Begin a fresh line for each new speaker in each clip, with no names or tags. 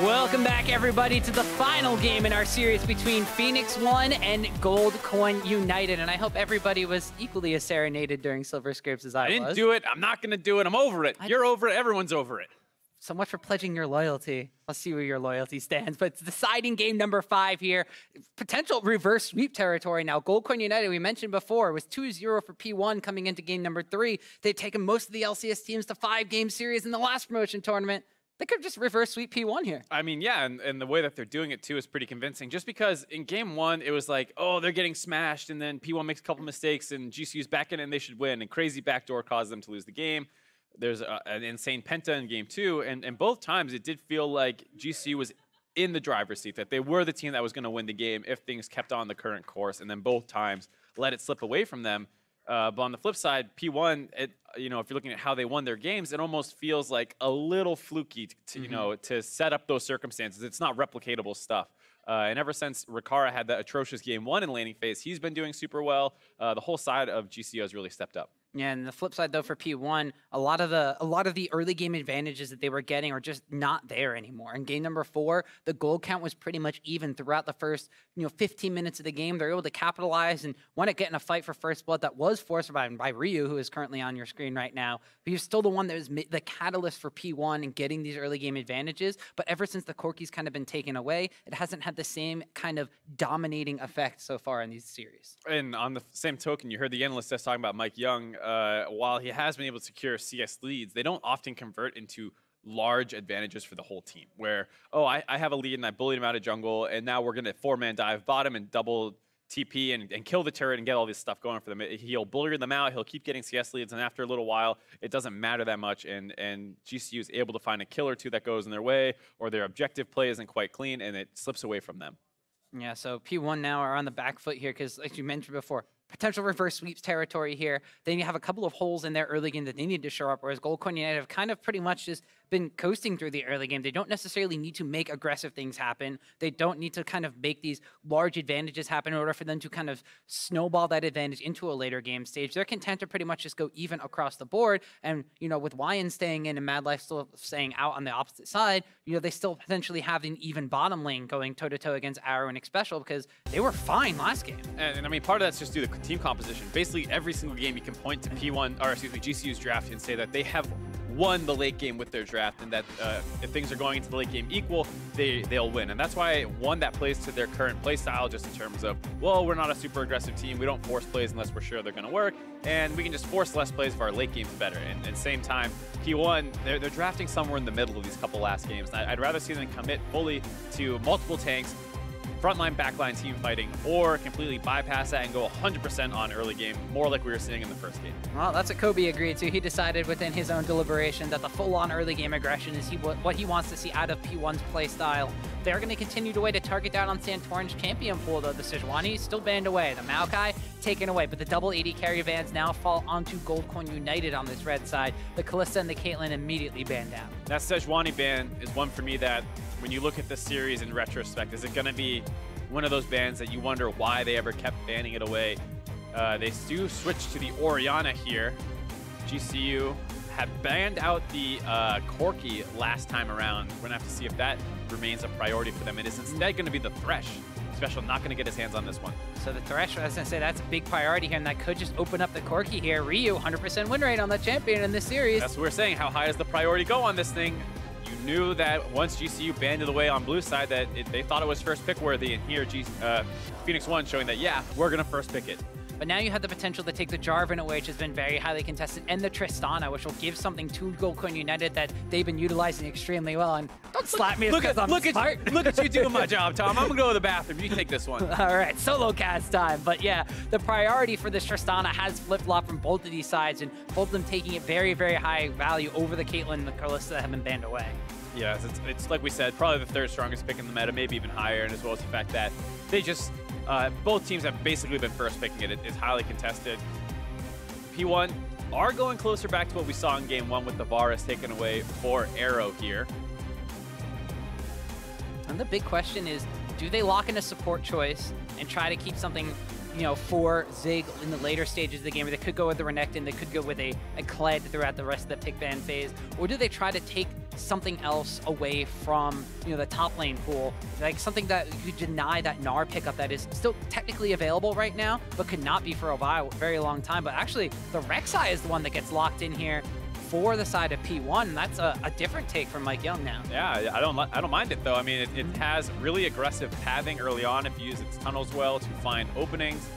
Welcome back, everybody, to the final game in our series between Phoenix1 and Goldcoin United. And I hope everybody was equally as serenaded during Silver Scrapes as I was.
I didn't do it. I'm not going to do it. I'm over it. You're over it. Everyone's over it.
So much for pledging your loyalty. Let's see where your loyalty stands. But it's deciding game number 5 here. Potential reverse sweep territory now. Goldcoin United, we mentioned before, was 2-0 for P1 coming into game number 3. They'd taken most of the LCS teams to 5-game series in the last promotion tournament. They could just reverse sweep P1 here.
I mean, yeah, and the way that they're doing it, too, is pretty convincing. Just because in game 1, it was like, oh, they're getting smashed, and then P1 makes a couple mistakes, and GCU's back in, and they should win, and crazy backdoor caused them to lose the game. There's an insane penta in game 2, and both times it did feel like GCU was in the driver's seat, that they were the team that was going to win the game if things kept on the current course, and then both times let it slip away from them. But on the flip side, P1, you know, if you're looking at how they won their games, it almost feels like a little fluky to you know, to set up those circumstances. It's not replicatable stuff. And ever since Rikara had that atrocious game 1 in laning phase, he's been doing super well. The whole side of GCU has really stepped up.
Yeah, and the flip side though for P1, a lot of the early game advantages that they were getting are just not there anymore. In game number 4, the gold count was pretty much even throughout the first 15 minutes of the game. They're able to capitalize and want to get in a fight for first blood that was forced by Ryu, who is currently on your screen right now. But he's still the one that was the catalyst for P1 and getting these early game advantages. But ever since the Corki's kind of been taken away, it hasn't had the same kind of dominating effect so far in these series.
And on the same token, you heard the analyst just talking about MikeYeung. While he has been able to secure CS leads, they don't often convert into large advantages for the whole team. Where, oh, I have a lead and I bullied him out of jungle, and now we're going to 4-man dive bottom and double TP and kill the turret and get all this stuff going for them. He'll bully them out, he'll keep getting CS leads, and after a little while, it doesn't matter that much, and GCU is able to find a kill or two that goes in their way, or their objective play isn't quite clean, and it slips away from them.
Yeah, so P1 now are on the back foot here because, like you mentioned before, potential reverse sweeps territory here. Then you have a couple of holes in their early game that they need to show up, whereas Goldcoin United have kind of pretty much just been coasting through the early game. They don't necessarily need to make aggressive things happen. They don't need to kind of make these large advantages happen in order for them to kind of snowball that advantage into a later game stage. They're content to pretty much just go even across the board. And, with Whyin staying in and Mad Life still staying out on the opposite side, they still potentially have an even bottom lane going toe-to-toe against Arrow and Xpecial because they were fine last game.
And I mean, part of that's just due to team composition. Basically, every single game you can point to GCU's draft and say that they have won the late game with their draft, and that if things are going into the late game equal, they'll win. And that's why one that plays to their current play style, just in terms of, well, we're not a super aggressive team. We don't force plays unless we're sure they're going to work, and we can just force less plays if our late game's better. And at the same time, P1, they're drafting somewhere in the middle of these couple last games. I'd rather see them commit fully to multiple tanks, frontline, backline team fighting, or completely bypass that and go 100% on early game, more like we were seeing in the first game.
Well, that's what Kobe agreed to. He decided within his own deliberation that the full-on early game aggression is what he wants to see out of P1's play style. They're going to continue to target down on Santorin's champion pool, though. The Sejuani still banned away. The Maokai taken away, but the double AD carry vans now fall onto Goldcoin United on this red side. The Kalista and the Caitlyn immediately banned down.
That Sejuani ban is one for me that, when you look at this series in retrospect, is it going to be one of those bans that you wonder why they ever kept banning it away? They do switch to the Orianna here. GCU had banned out the Corki last time around. We're going to have to see if that remains a priority for them. It is instead going to be the Thresh. Xpecial not going to get his hands on this one. So
the Thresh, as I say, that's a big priority here, and that could just open up the Corki here. Ryu, 100% win rate on the champion in this series.
That's what we're saying. How high does the priority go on this thing? You knew that once GCU banned it away on blue side that they thought it was first pick worthy, and here Phoenix1 showing that, yeah, we're going to first pick it.
But now you have the potential to take the Jarvan away, which has been very highly contested, and the Tristana, which will give something to Goldcoin United that they've been utilizing extremely well. And don't slap me because I'm smart.
Look at you doing my job, Tom. I'm going to go to the bathroom. You take this one.
All right, solo cast time. But yeah, the priority for this Tristana has flip-flopped from both of these sides, and both of them taking it very, very high value over the Caitlyn and the Kalista that have been banned away.
Yeah, it's like we said, probably the third strongest pick in the meta, maybe even higher, and as well as the fact that they just, both teams have basically been first picking it. It's highly contested. P1 are going closer back to what we saw in game 1 with the Varus taken away for Arrow here.
And the big question is, do they lock in a support choice and try to keep something for Zig in the later stages of the game, where they could go with the Renekton, they could go with a Kled throughout the rest of the pick ban phase, or do they try to take something else away from, you know, the top lane pool, like something that you deny that Gnar pickup that is still technically available right now, but could not be for a very long time. But actually, the Rek'Sai is the one that gets locked in here for the side of P1, and that's a different take from MikeYeung now.
Yeah, I don't mind it though. I mean, it has really aggressive pathing early on if you use its tunnels well to find openings.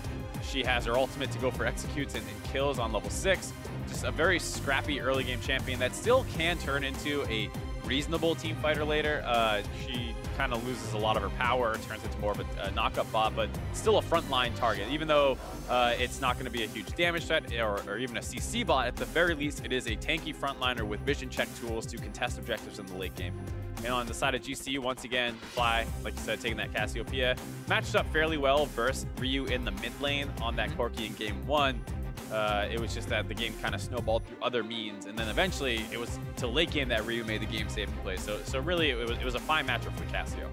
She has her ultimate to go for executes and kills on level 6. Just a very scrappy early game champion that still can turn into a reasonable team fighter later. She kind of loses a lot of her power, turns into more of a knockup bot, but still a frontline target. Even though it's not going to be a huge damage threat or even a CC bot, at the very least, it is a tanky frontliner with vision check tools to contest objectives in the late game. And on the side of GCU, once again, Fly, like you said, taking that Cassiopeia, matched up fairly well versus Ryu in the mid lane on that Corki in game 1. It was just that the game kind of snowballed through other means, and then eventually it was to late game that Ryu made the game-saving play. So really, it was a fine matchup for Cassio.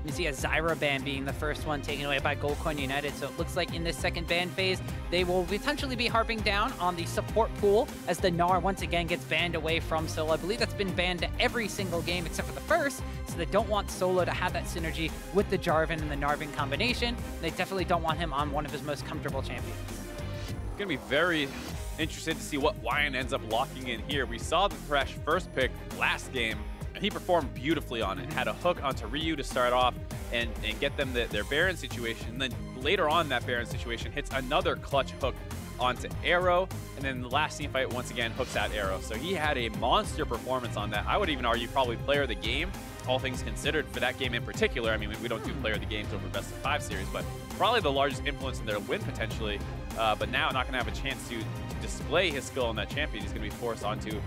You see a Zyra ban being the first one taken away by Goldcoin United, so it looks like in this second ban phase, they will potentially be harping down on the support pool as the Gnar once again gets banned away from Solo. I believe that's been banned to every single game except for the first, so they don't want Solo to have that synergy with the Jarvan and the Narvin combination. They definitely don't want him on one of his most comfortable champions.
Going to be very interested to see what Whyin ends up locking in here. We saw the Thresh first pick last game, and he performed beautifully on it. Had a hook onto Ryu to start off and get them their Baron situation. And then later on that Baron situation hits another clutch hook onto Arrow, and then the last team fight once again hooks out Arrow. So he had a monster performance on that. I would even argue probably player of the game, all things considered, for that game in particular. I mean, we don't do player of the games over best of 5 series, but probably the largest influence in their win potentially. But now not going to have a chance to display his skill on that champion. He's going to be forced onto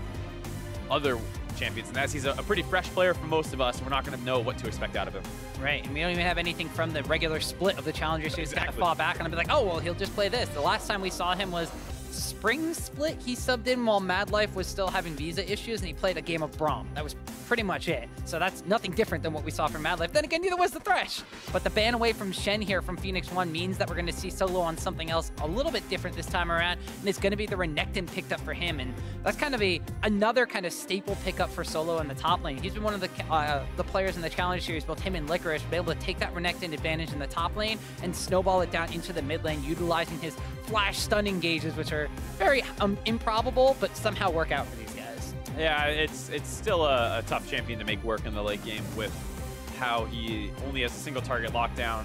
other champions, and as he's a pretty fresh player for most of us, we're not going to know what to expect out of him.
Right, and we don't even have anything from the regular split of the Challenger Series to kind of fall back on and be like, oh, well, he'll just play this. The last time we saw him was Spring Split. He subbed in while Mad Life was still having visa issues, and he played a game of Braum. That was pretty much it. So that's nothing different than what we saw from Mad Life. Then again, neither was the Thresh. But the ban away from Shen here from Phoenix1 means that we're going to see Solo on something else a little bit different this time around, and it's going to be the Renekton picked up for him, and that's kind of another kind of staple pickup for Solo in the top lane. He's been one of the players in the Challenger Series, both him and FLICKR, to be able to take that Renekton advantage in the top lane and snowball it down into the mid lane, utilizing his flash stun engages, which are very improbable, but somehow work out for these guys.
Yeah, it's still a tough champion to make work in the late game with how he only has a single target lockdown.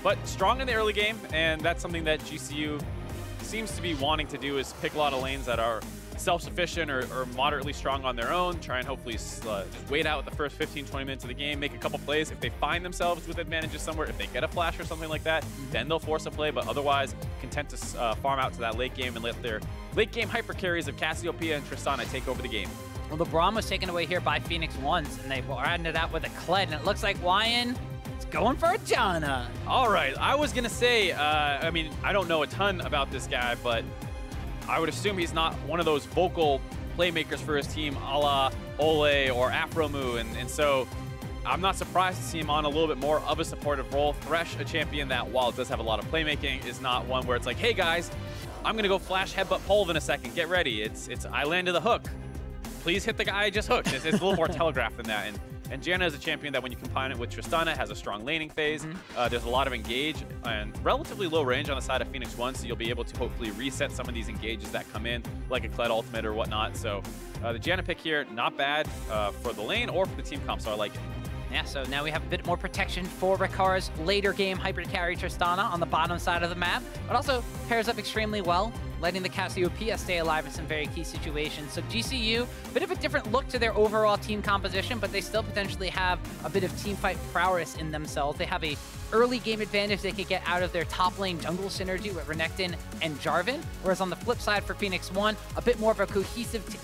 But strong in the early game, and that's something that GCU seems to be wanting to do, is pick a lot of lanes that are self-sufficient or moderately strong on their own, try and hopefully just wait out the first 15-20 minutes of the game, make a couple plays. If they find themselves with advantages somewhere, if they get a flash or something like that, then they'll force a play, but otherwise content to farm out to that late game and let their late game hyper carries of Cassiopeia and Tristana take over the game.
Well, the Braum was taken away here by Phoenix1's, and they rounded it out with a Kled, and it looks like Whyin is going for a Janna.
All right, I was going to say, I mean, I don't know a ton about this guy, but I would assume he's not one of those vocal playmakers for his team a la Ole or Afromu, and so I'm not surprised to see him on a little bit more of a supportive role. Thresh, a champion that, while it does have a lot of playmaking, is not one where it's like, hey guys, I'm going to go flash headbutt Pulve in a second, get ready. It's I landed the hook. Please hit the guy I just hooked. It's a little more telegraphed than that. And Janna is a champion that when you combine it with Tristana, has a strong laning phase. There's a lot of engage and relatively low range on the side of Phoenix1, so you'll be able to hopefully reset some of these engages that come in, like a Kled ultimate or whatnot. So the Janna pick here, not bad for the lane or for the team comp, so I like it.
Yeah, so now we have a bit more protection for Rikara's later game hyper carry Tristana on the bottom side of the map, but also pairs up extremely well, letting the Cassiopeia stay alive in some very key situations. So GCU, a bit of a different look to their overall team composition, but they still potentially have a bit of team fight prowess in themselves. They have a early game advantage they could get out of their top lane jungle synergy with Renekton and Jarvan, whereas on the flip side for Phoenix1, a bit more of a cohesive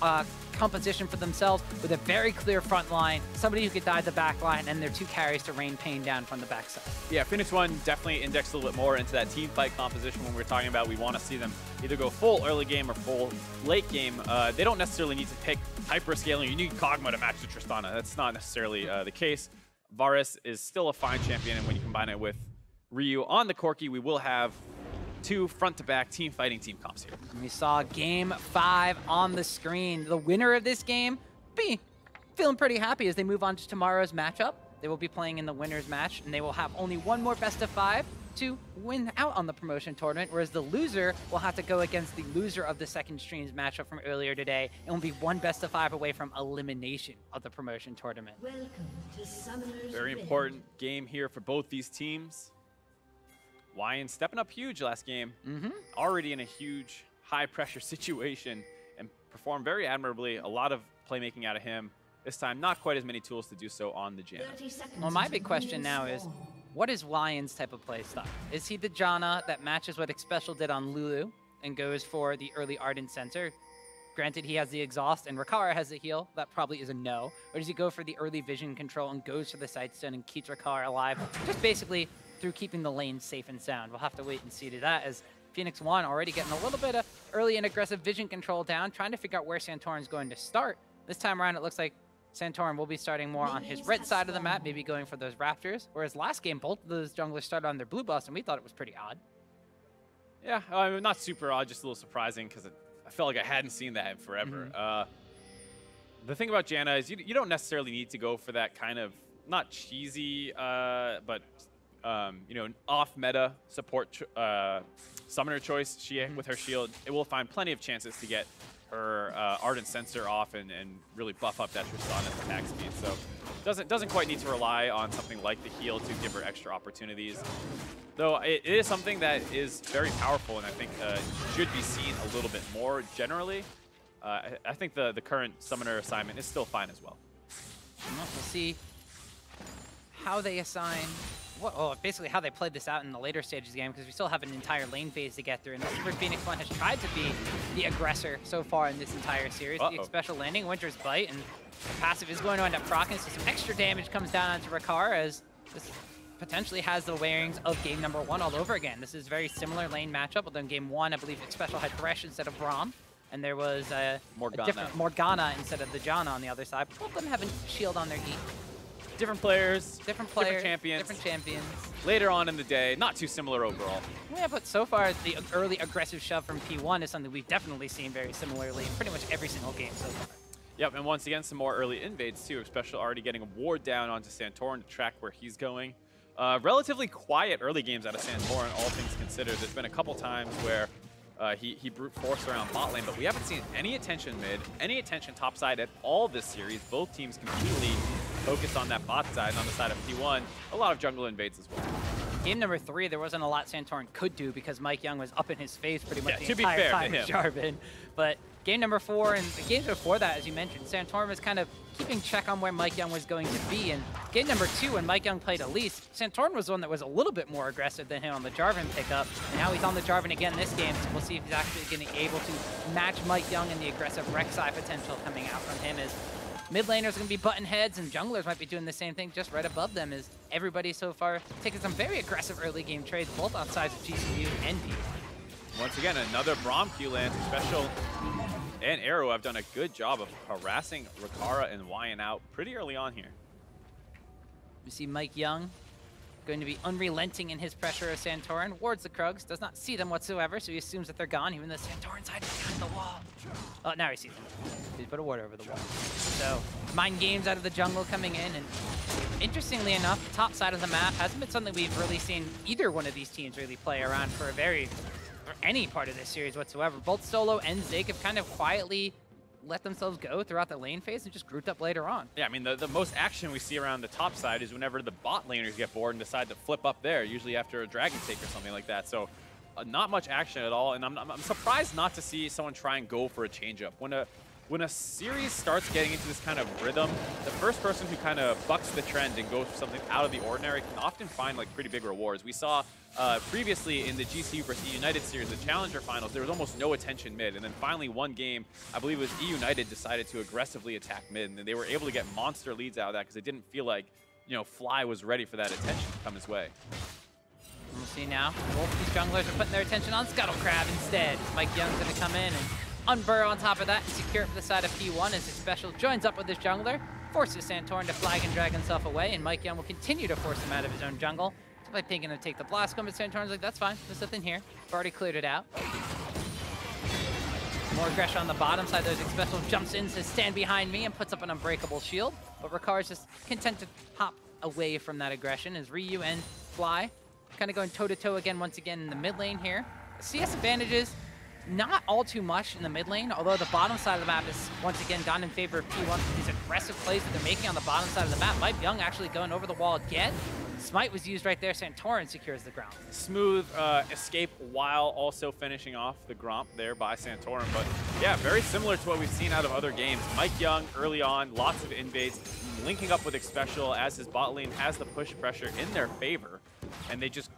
composition for themselves with a very clear front line, somebody who could dive the back line, and their 2 carries to rain pain down from the backside.
Yeah, Phoenix1 definitely indexed a little bit more into that team fight composition when we're talking about we want to see them either go full early game or full late game. They don't necessarily need to pick hyper scaling. You need Kog'Maw to match the Tristana. That's not necessarily the case. Varus is still a fine champion, and when you combine it with Ryu on the Corki, we will have 2 front-to-back team fighting team comps here.
We saw game 5 on the screen. The winner of this game be feeling pretty happy as they move on to tomorrow's matchup. They will be playing in the winner's match, and they will have only one more best of 5 to win out on the promotion tournament, whereas the loser will have to go against the loser of the second stream's matchup from earlier today, and will be one best of 5 away from elimination of the promotion tournament.
Welcome to Summoner's
Very
Rift.
important game here for both these teams. Whyin stepping up huge last game. Already in a huge, high-pressure situation and performed very admirably. A lot of playmaking out of him. This time, not quite as many tools to do so on the Janna.
Well, my big question now is, what is Whyinn's type of play style? Is he the Janna that matches what Xpecial did on Lulu and goes for the early Ardent Sensor? Granted, he has the exhaust and Rikara has the heal. That probably is a no. Or does he go for the early vision control and goes for the Sightstone and keeps Rikara alive? Just basically through keeping the lane safe and sound. We'll have to wait and see to that, as Phoenix1 already getting a little bit of early and aggressive vision control down, trying to figure out where Santorin's going to start. This time around, it looks like Santorin will be starting more on his red side of the map, maybe going for those Raptors. Whereas last game, both of those junglers started on their blue buffs, and we thought it was pretty odd.
Yeah, I mean, not super odd, just a little surprising because I felt like I hadn't seen that in forever. The thing about Janna is you don't necessarily need to go for that kind of, not cheesy, but you know, off-meta support summoner choice. She, with her shield, it will find plenty of chances to get her Ardent Sensor off and really buff up that Tristana's attack speed. So doesn't quite need to rely on something like the heal to give her extra opportunities. Though it is something that is very powerful and I think should be seen a little bit more generally. I think the current summoner assignment is still fine as well.
We'll see how they assign, basically how they played this out in the later stages of the game, because we still have an entire lane phase to get through. And this is where Phoenix1 has tried to be the aggressor so far in this entire series. The Xpecial landing, Winter's Bite, and the passive is going to end up proccing, so some extra damage comes down onto Rikara, as this potentially has the wearings of game number 1 all over again. This is a very similar lane matchup, although in game 1, I believe Xpecial had Thresh instead of Braum, and there was a different Morgana instead of the Janna on the other side. Both of them have a shield on their E.
Different players,
different champions.
Later on in the day, not too similar overall.
Yeah, but so far, the early aggressive shove from P1 is something we've definitely seen very similarly in pretty much every single game so far.
Yep, and once again, some more early invades too. Xpecial already getting a ward down onto Santorin to track where he's going. Relatively quiet early games out of Santorin, all things considered. There's been a couple times where he brute forced around bot lane, but we haven't seen any attention mid, any attention top side at all this series. Both teams completely focused on that bot side and on the side of P1. A lot of jungle invades as well.
Game number 3, there wasn't a lot Santorin could do because MikeYeung was up in his face pretty much the
to be
entire
fair
time
to
with
him.
Jarvan. But game number 4 and the games before that, as you mentioned, Santorin was kind of keeping check on where MikeYeung was going to be. And game number 2, when MikeYeung played Elise, Santorin was the one that was a little bit more aggressive than him on the Jarvan pickup. And now he's on the Jarvan again this game, so we'll see if he's actually going to be able to match MikeYeung and the aggressive Rek'Sai potential coming out from him. As mid laners are going to be button heads, and junglers might be doing the same thing just right above them, as everybody so far taking some very aggressive early game trades, both on sides of GCU and P1.
Once again, another Braum Q land. Xpecial and Arrow have done a good job of harassing Rikara and Whyin out pretty early on here.
We see MikeYeung going to be unrelenting in his pressure of Santorin. Wards the Krugs, does not see them whatsoever, so he assumes that they're gone, even though Santorin's hiding behind the wall. Oh, now he sees them. He put a ward over the wall. So, mind games out of the jungle coming in, and interestingly enough, the top side of the map hasn't been something we've really seen either one of these teams really play around for any part of this series whatsoever. Both Solo and Zig have kind of quietly let themselves go throughout the lane phase and just grouped up later on.
Yeah, I mean, the most action we see around the top side is whenever the bot laners get bored and decide to flip up there, usually after a dragon take or something like that. So not much action at all, and I'm surprised not to see someone try and go for a change-up. When a series starts getting into this kind of rhythm, the first person who kind of bucks the trend and goes for something out of the ordinary can often find like pretty big rewards. We saw previously in the GCU versus E United series, the Challenger Finals, there was almost no attention mid, and then finally one game, I believe it was E United, decided to aggressively attack mid, and they were able to get monster leads out of that because they didn't feel like, you know, Fly was ready for that attention to come his way.
We'll see now. Both of these junglers are putting their attention on Scuttle Crab instead. MikeYeung's going to come in and unburrow on top of that and secure it for the side of P1 as Xpecial joins up with his jungler, forces Santorin to flag and drag himself away, and MikeYeung will continue to force him out of his own jungle. So by thinking to take the blast, but Santorin's like, that's fine, there's nothing here. I've already cleared it out. More aggression on the bottom side. There's Xpecial jumps in, says stand behind me, and puts up an unbreakable shield. But Rikara's just content to hop away from that aggression as Ryu and Fly kind of going toe-to-toe again once again in the mid lane here. CS advantages, not all too much in the mid lane, although the bottom side of the map is once again gone in favor of P1 with these aggressive plays that they're making on the bottom side of the map. MikeYeung actually going over the wall again. Smite was used right there. Santorin secures the ground.
Smooth escape while also finishing off the Gromp there by Santorin. But yeah, very similar to what we've seen out of other games. MikeYeung early on, lots of invades, linking up with Xpecial as his bot lane has the push pressure in their favor. And they just,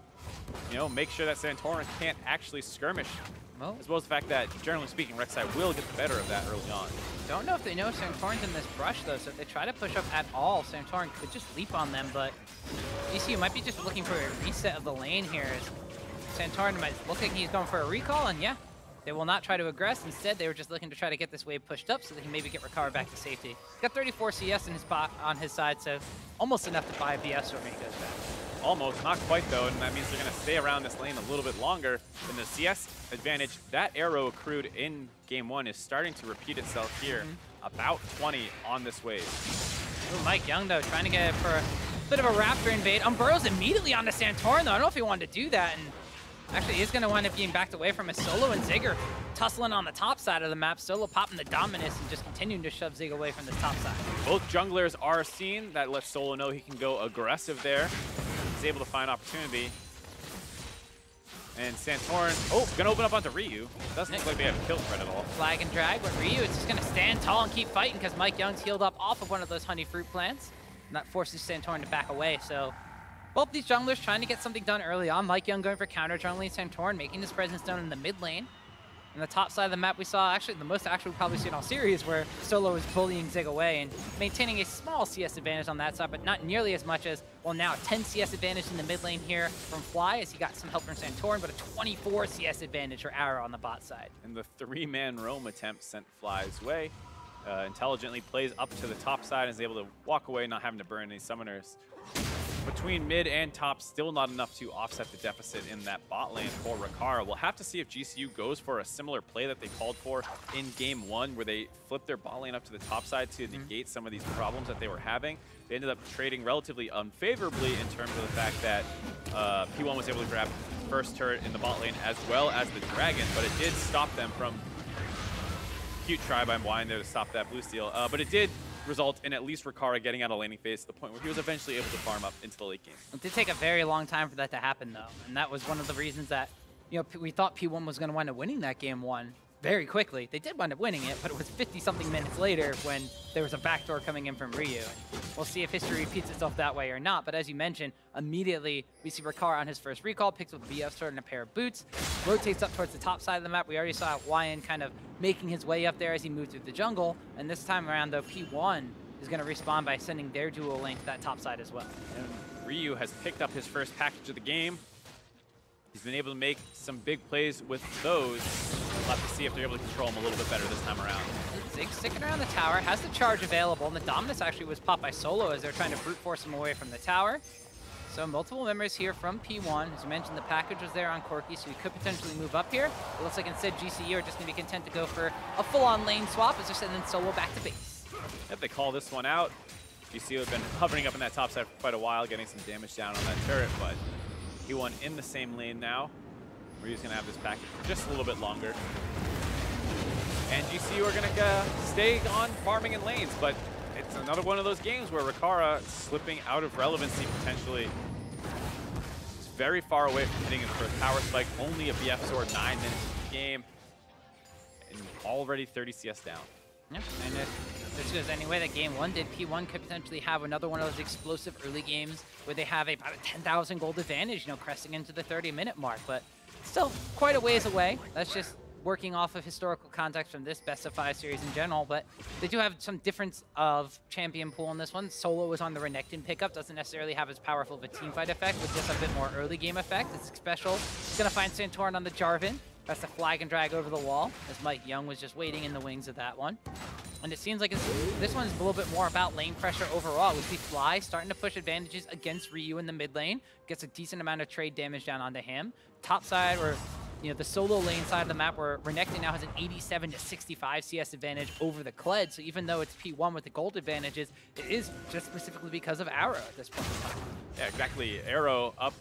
you know, make sure that Santorin can't actually skirmish.
Well,
as well as the fact that, generally speaking, Rek'Sai will get the better of that early on.
Don't know if they know Santorin's in this brush, though, so if they try to push up at all, Santorin could just leap on them, but GCU might be just looking for a reset of the lane here. Santorin might look like he's going for a recall, and yeah, they will not try to aggress. Instead, they were just looking to try to get this wave pushed up so that he maybe get Rikara back to safety. He's got 34 CS in his on his side, so almost enough to buy a BS when he goes back.
Almost, not quite though, and that means they're going to stay around this lane a little bit longer. And the CS advantage, that arrow accrued in game one is starting to repeat itself here. About 20 on this wave.
Ooh, MikeYeung though, trying to get it for a bit of a Raptor invade. Burrows immediately onto Santorin though. I don't know if he wanted to do that, and actually is going to wind up being backed away from his Solo, and Zigger tussling on the top side of the map. Solo popping the Dominus and just continuing to shove Zig away from this top side.
Both junglers are seen. That lets Solo know he can go aggressive there. He's able to find opportunity. And Santorin, gonna open up onto Ryu. Doesn't look like they have a kill threat at all.
Flag and drag, but Ryu is just gonna stand tall and keep fighting because MikeYeung's healed up off of one of those honey fruit plants. And that forces Santorin to back away, so both these junglers trying to get something done early on. MikeYeung going for counter jungling, Santorin making his presence known in the mid lane. On the top side of the map, we saw actually the most action we've probably seen all series, where Solo is bullying Zig away and maintaining a small CS advantage on that side, but not nearly as much as, well, now 10 CS advantage in the mid lane here from Fly, as he got some help from Santorin, but a 24 CS advantage for Arrow on the bot side.
And the three-man roam attempt sent Fly's way. Intelligently plays up to the top side and is able to walk away, not having to burn any summoners. Between mid and top, still not enough to offset the deficit in that bot lane for Rikara. We'll have to see if GCU goes for a similar play that they called for in game one, where they flipped their bot lane up to the top side to negate some of these problems that they were having. They ended up trading relatively unfavorably in terms of the fact that P1 was able to grab first turret in the bot lane as well as the dragon, but it did stop them from... Cute try by Whyin there to stop that blue steal, but it did result in at least Rikara getting out of laning phase to the point where he was eventually able to farm up into the late game.
It did take a very long time for that to happen, though, and that was one of the reasons that, you know, we thought P1 was going to wind up winning that game one very quickly. They did wind up winning it, but it was 50-something minutes later when there was a backdoor coming in from Ryu. We'll see if history repeats itself that way or not, but as you mentioned, immediately we see Rikara on his first recall, picks up a BF sword and a pair of boots, rotates up towards the top side of the map. We already saw Whyin kind of making his way up there as he moved through the jungle, and this time around, though, P1 is going to respond by sending their dual lane to that top side as well.
And Ryu has picked up his first package of the game. He's been able to make some big plays with those. We'll have to see if they're able to control him a little bit better this time around.
Zig sticking around the tower, has the charge available, and the Dominus actually was popped by Solo as they're trying to brute force him away from the tower. So multiple members here from P1. As you mentioned, the package was there on Corki, so he could potentially move up here. It looks like instead GCU are just going to be content to go for a full-on lane swap as they're sending Solo back to base.
If they call this one out, GCU have been hovering up in that top side for quite a while, getting some damage down on that turret, but P1 in the same lane now. Ryu's going to have this package for just a little bit longer. And GCU are going to stay on farming in lanes, but it's another one of those games where Rikara slipping out of relevancy potentially. It's very far away from hitting his first power spike. Only a BF sword 9 minutes of the game. And already 30 CS down.
Yeah, and if this goes anyway that game one did, P1 could potentially have another one of those explosive early games where they have about a 10,000 gold advantage, you know, cresting into the 30-minute mark, but still quite a ways away. That's just working off of historical context from this best of 5 series in general, but they do have some difference of champion pool in this one. Solo is on the Renekton pickup, doesn't necessarily have as powerful of a teamfight effect, with just a bit more early game effect. It's Xpecial. He's gonna find Santorin on the Jarvan. That's the flag and drag over the wall, as MikeYeung was just waiting in the wings of that one. And it seems like this one's a little bit more about lane pressure overall. We see Fly starting to push advantages against Ryu in the mid lane. Gets a decent amount of trade damage down onto him. Top side, or you know, the solo lane side of the map where Renekton now has an 87 to 65 CS advantage over the Kled. So even though it's P1 with the gold advantages, it is just specifically because of Arrow at this point in time.
Yeah, exactly. Arrow up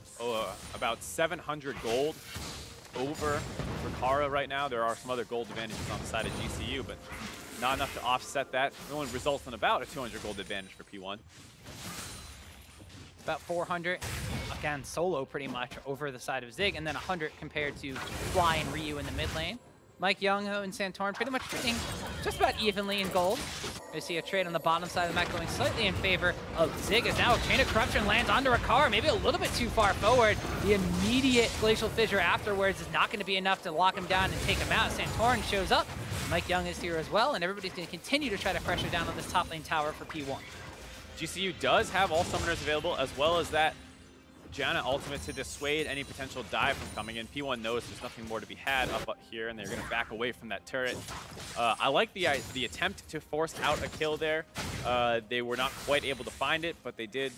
about 700 gold over Rikara right now. There are some other gold advantages on the side of GCU, but not enough to offset that. It only results in about a 200 gold advantage for P1.
About 400, again, solo pretty much over the side of Zig, and then 100 compared to Fly and Ryu in the mid lane. MikeYeung and Santorin pretty much trading just about evenly in gold. We see a trade on the bottom side of the map going slightly in favor of Zig, as now a Chain of Corruption lands onto Rikara, maybe a little bit too far forward. The immediate Glacial Fissure afterwards is not going to be enough to lock him down and take him out. Santorin shows up, MikeYeung is here as well, and everybody's going to continue to try to pressure down on this top lane tower for P1.
GCU does have all summoners available, as well as that Janna ultimate to dissuade any potential dive from coming in. P1 knows there's nothing more to be had up here, and they're going to back away from that turret. I like the attempt to force out a kill there. They were not quite able to find it, but they did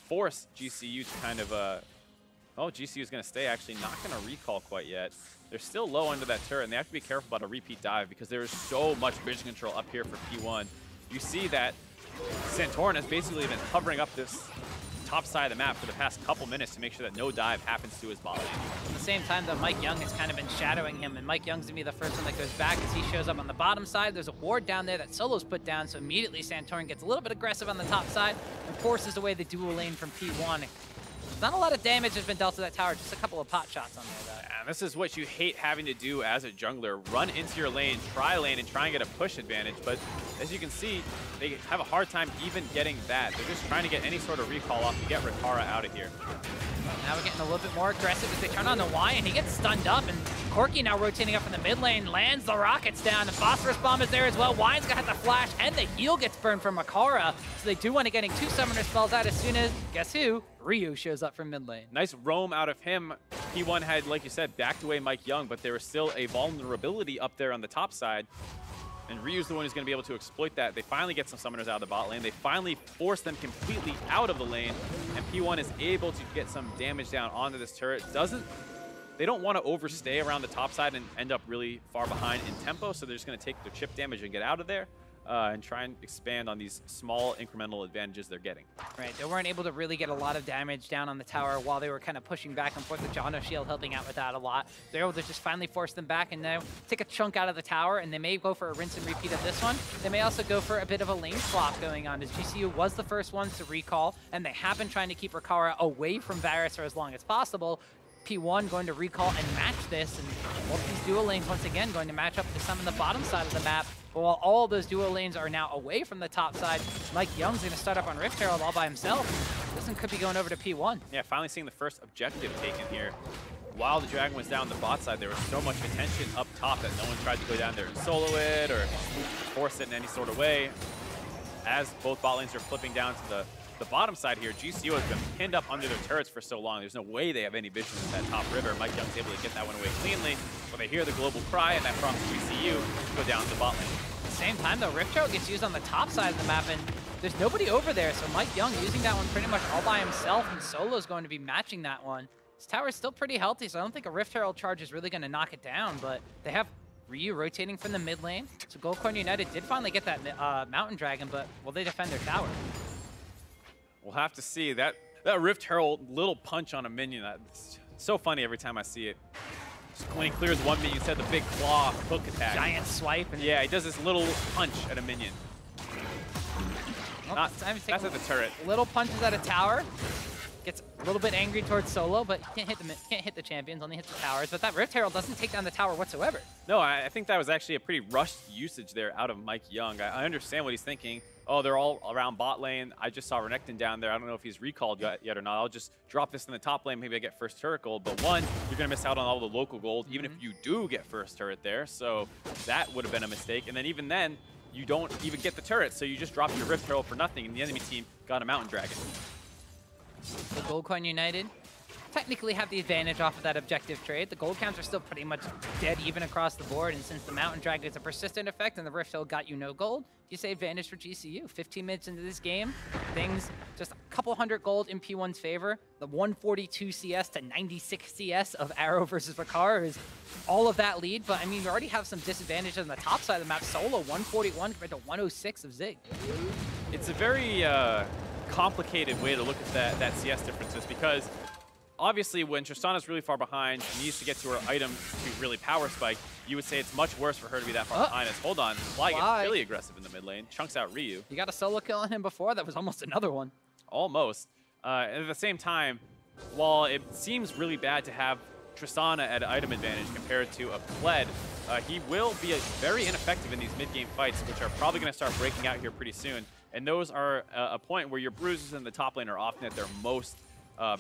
force GCU to kind of... oh, GCU is going to stay, actually not going to recall quite yet. They're still low under that turret, and they have to be careful about a repeat dive because there is so much vision control up here for P1. You see that Santorin has basically been hovering up this top side of the map for the past couple minutes to make sure that no dive happens to his bot lane.
At the same time, though, MikeYeung has kind of been shadowing him, and MikeYeung's going to be the first one that goes back as he shows up on the bottom side. There's a ward down there that Solo's put down, so immediately Santorin gets a little bit aggressive on the top side and forces away the dual lane from P1. Not a lot of damage has been dealt to that tower, just a couple of pot shots on there, though.
And this is what you hate having to do as a jungler. Run into your lane, try lane, and try and get a push advantage. But as you can see, they have a hard time even getting that. They're just trying to get any sort of recall off to get Rikara out of here.
Now we're getting a little bit more aggressive as they turn on the Whyin. He gets stunned up, and Corki now rotating up in the mid lane, lands the rockets down. The Phosphorus Bomb is there as well. Whyi's got the flash, and the heal gets burned from Rikara. So they do want to getting 2 summoner spells out as soon as, guess who? Ryu shows up from mid lane.
Nice roam out of him. P1 had, like you said, backed away MikeYeung, but there was still a vulnerability up there on the top side. And Ryu's the one who's going to be able to exploit that. They finally get some summoners out of the bot lane. They finally force them completely out of the lane. And P1 is able to get some damage down onto this turret. They don't want to overstay around the top side and end up really far behind in tempo. So they're just going to take their chip damage and get out of there. And try and expand on these small incremental advantages they're getting.
Right, they weren't able to really get a lot of damage down on the tower while they were kind of pushing back and forth. The Janna shield helping out with that a lot. They're able to just finally force them back and now take a chunk out of the tower, and they may go for a rinse and repeat of this one. They may also go for a bit of a lane swap going on, as GCU was the first ones to recall, and they have been trying to keep Rikara away from Varus for as long as possible. P1 going to recall and match this, and both these dual lanes once again going to match up to some on the bottom side of the map. But while all those dual lanes are now away from the top side, MikeYeung's going to start up on Rift Herald all by himself. This one could be going over to P1.
Yeah, finally seeing the first objective taken here. While the Dragon was down the bot side, there was so much attention up top that no one tried to go down there and solo it or force it in any sort of way. As both bot lanes are flipping down to the bottom side here, GCU has been pinned up under their turrets for so long. There's no way they have any vision of that top river. MikeYeung's able to get that one away cleanly, but they hear the global cry, and that prompts GCU to go down to the bot lane.
At the same time, though, Rift Herald gets used on the top side of the map, and there's nobody over there, so MikeYeung using that one pretty much all by himself, and Solo's going to be matching that one. This tower is still pretty healthy, so I don't think a Rift Herald charge is really going to knock it down, but they have Ryu rotating from the mid lane. So Goldcorn United did finally get that Mountain Dragon, but will they defend their tower?
We'll have to see. That Rift Herald little punch on a minion, that's so funny every time I see it. Just when he clears one minion, instead of the big claw hook attack.
Giant swipe. And
yeah, he does this little punch at a minion.
Well,
That's at the turret.
Little punches at a tower. Gets a little bit angry towards Solo, but he can't hit the champions, only hits the towers. But that Rift Herald doesn't take down the tower whatsoever.
No, I think that was actually a pretty rushed usage there out of MikeYeung. I understand what he's thinking. Oh, they're all around bot lane. I just saw Renekton down there. I don't know if he's recalled yet or not. I'll just drop this in the top lane. Maybe I get first turret gold. But one, you're going to miss out on all the local gold, even if you do get first turret there. So that would have been a mistake. And then even then, you don't even get the turret. So you just dropped your Rift Herald for nothing, and the enemy team got a Mountain Dragon.
The Goldcoin United technically have the advantage off of that objective trade. The gold counts are still pretty much dead even across the board, and since the Mountain Dragon is a persistent effect and the Rift Hill got you no gold, you say advantage for GCU. 15 minutes into this game, things just a couple hundred gold in P1's favor. The 142 CS to 96 CS of Arrow versus Rikara is all of that lead, but I mean, we already have some disadvantage on the top side of the map. Solo 141 compared to 106 of Zig.
It's a very complicated way to look at that CS differences, because obviously when Tristana's really far behind and needs to get to her item to really power spike, you would say it's much worse for her to be that far behind. As hold on, Fly gets really aggressive in the mid lane, chunks out Ryu.
You got a solo kill on him before, that was almost another one.
Almost. At the same time, while it seems really bad to have Tristana at item advantage compared to a Kled, he will be very ineffective in these mid-game fights, which are probably going to start breaking out here pretty soon. And those are a point where your bruises in the top lane are often at their most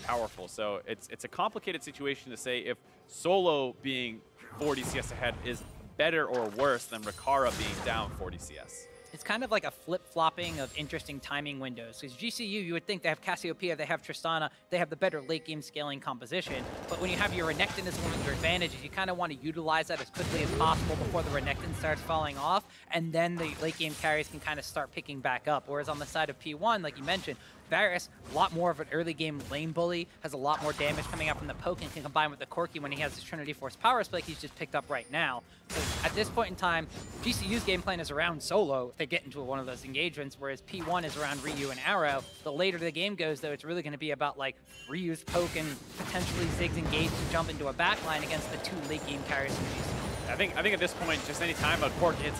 powerful. So it's a complicated situation to say if Solo being 40 CS ahead is better or worse than Rikara being down 40 CS.
It's kind of like a flip-flopping of interesting timing windows. Because GCU, you would think they have Cassiopeia, they have Tristana, they have the better late-game scaling composition. But when you have your Renekton as one of your advantages, you kind of want to utilize that as quickly as possible before the Renekton starts falling off, and then the late-game carries can kind of start picking back up. Whereas on the side of P1, like you mentioned, Varus, a lot more of an early game lane bully, has a lot more damage coming out from the poke, and can combine with the Corki when he has his Trinity Force power spike he's just picked up right now. So at this point in time, GCU's game plan is around Solo if they get into one of those engagements, whereas P1 is around Ryu and Arrow. The later the game goes, though, it's really going to be about like Ryu's poke and potentially Zig's engage to jump into a backline against the two late game carries from GCU.
I think at this point, just any time a Corki hits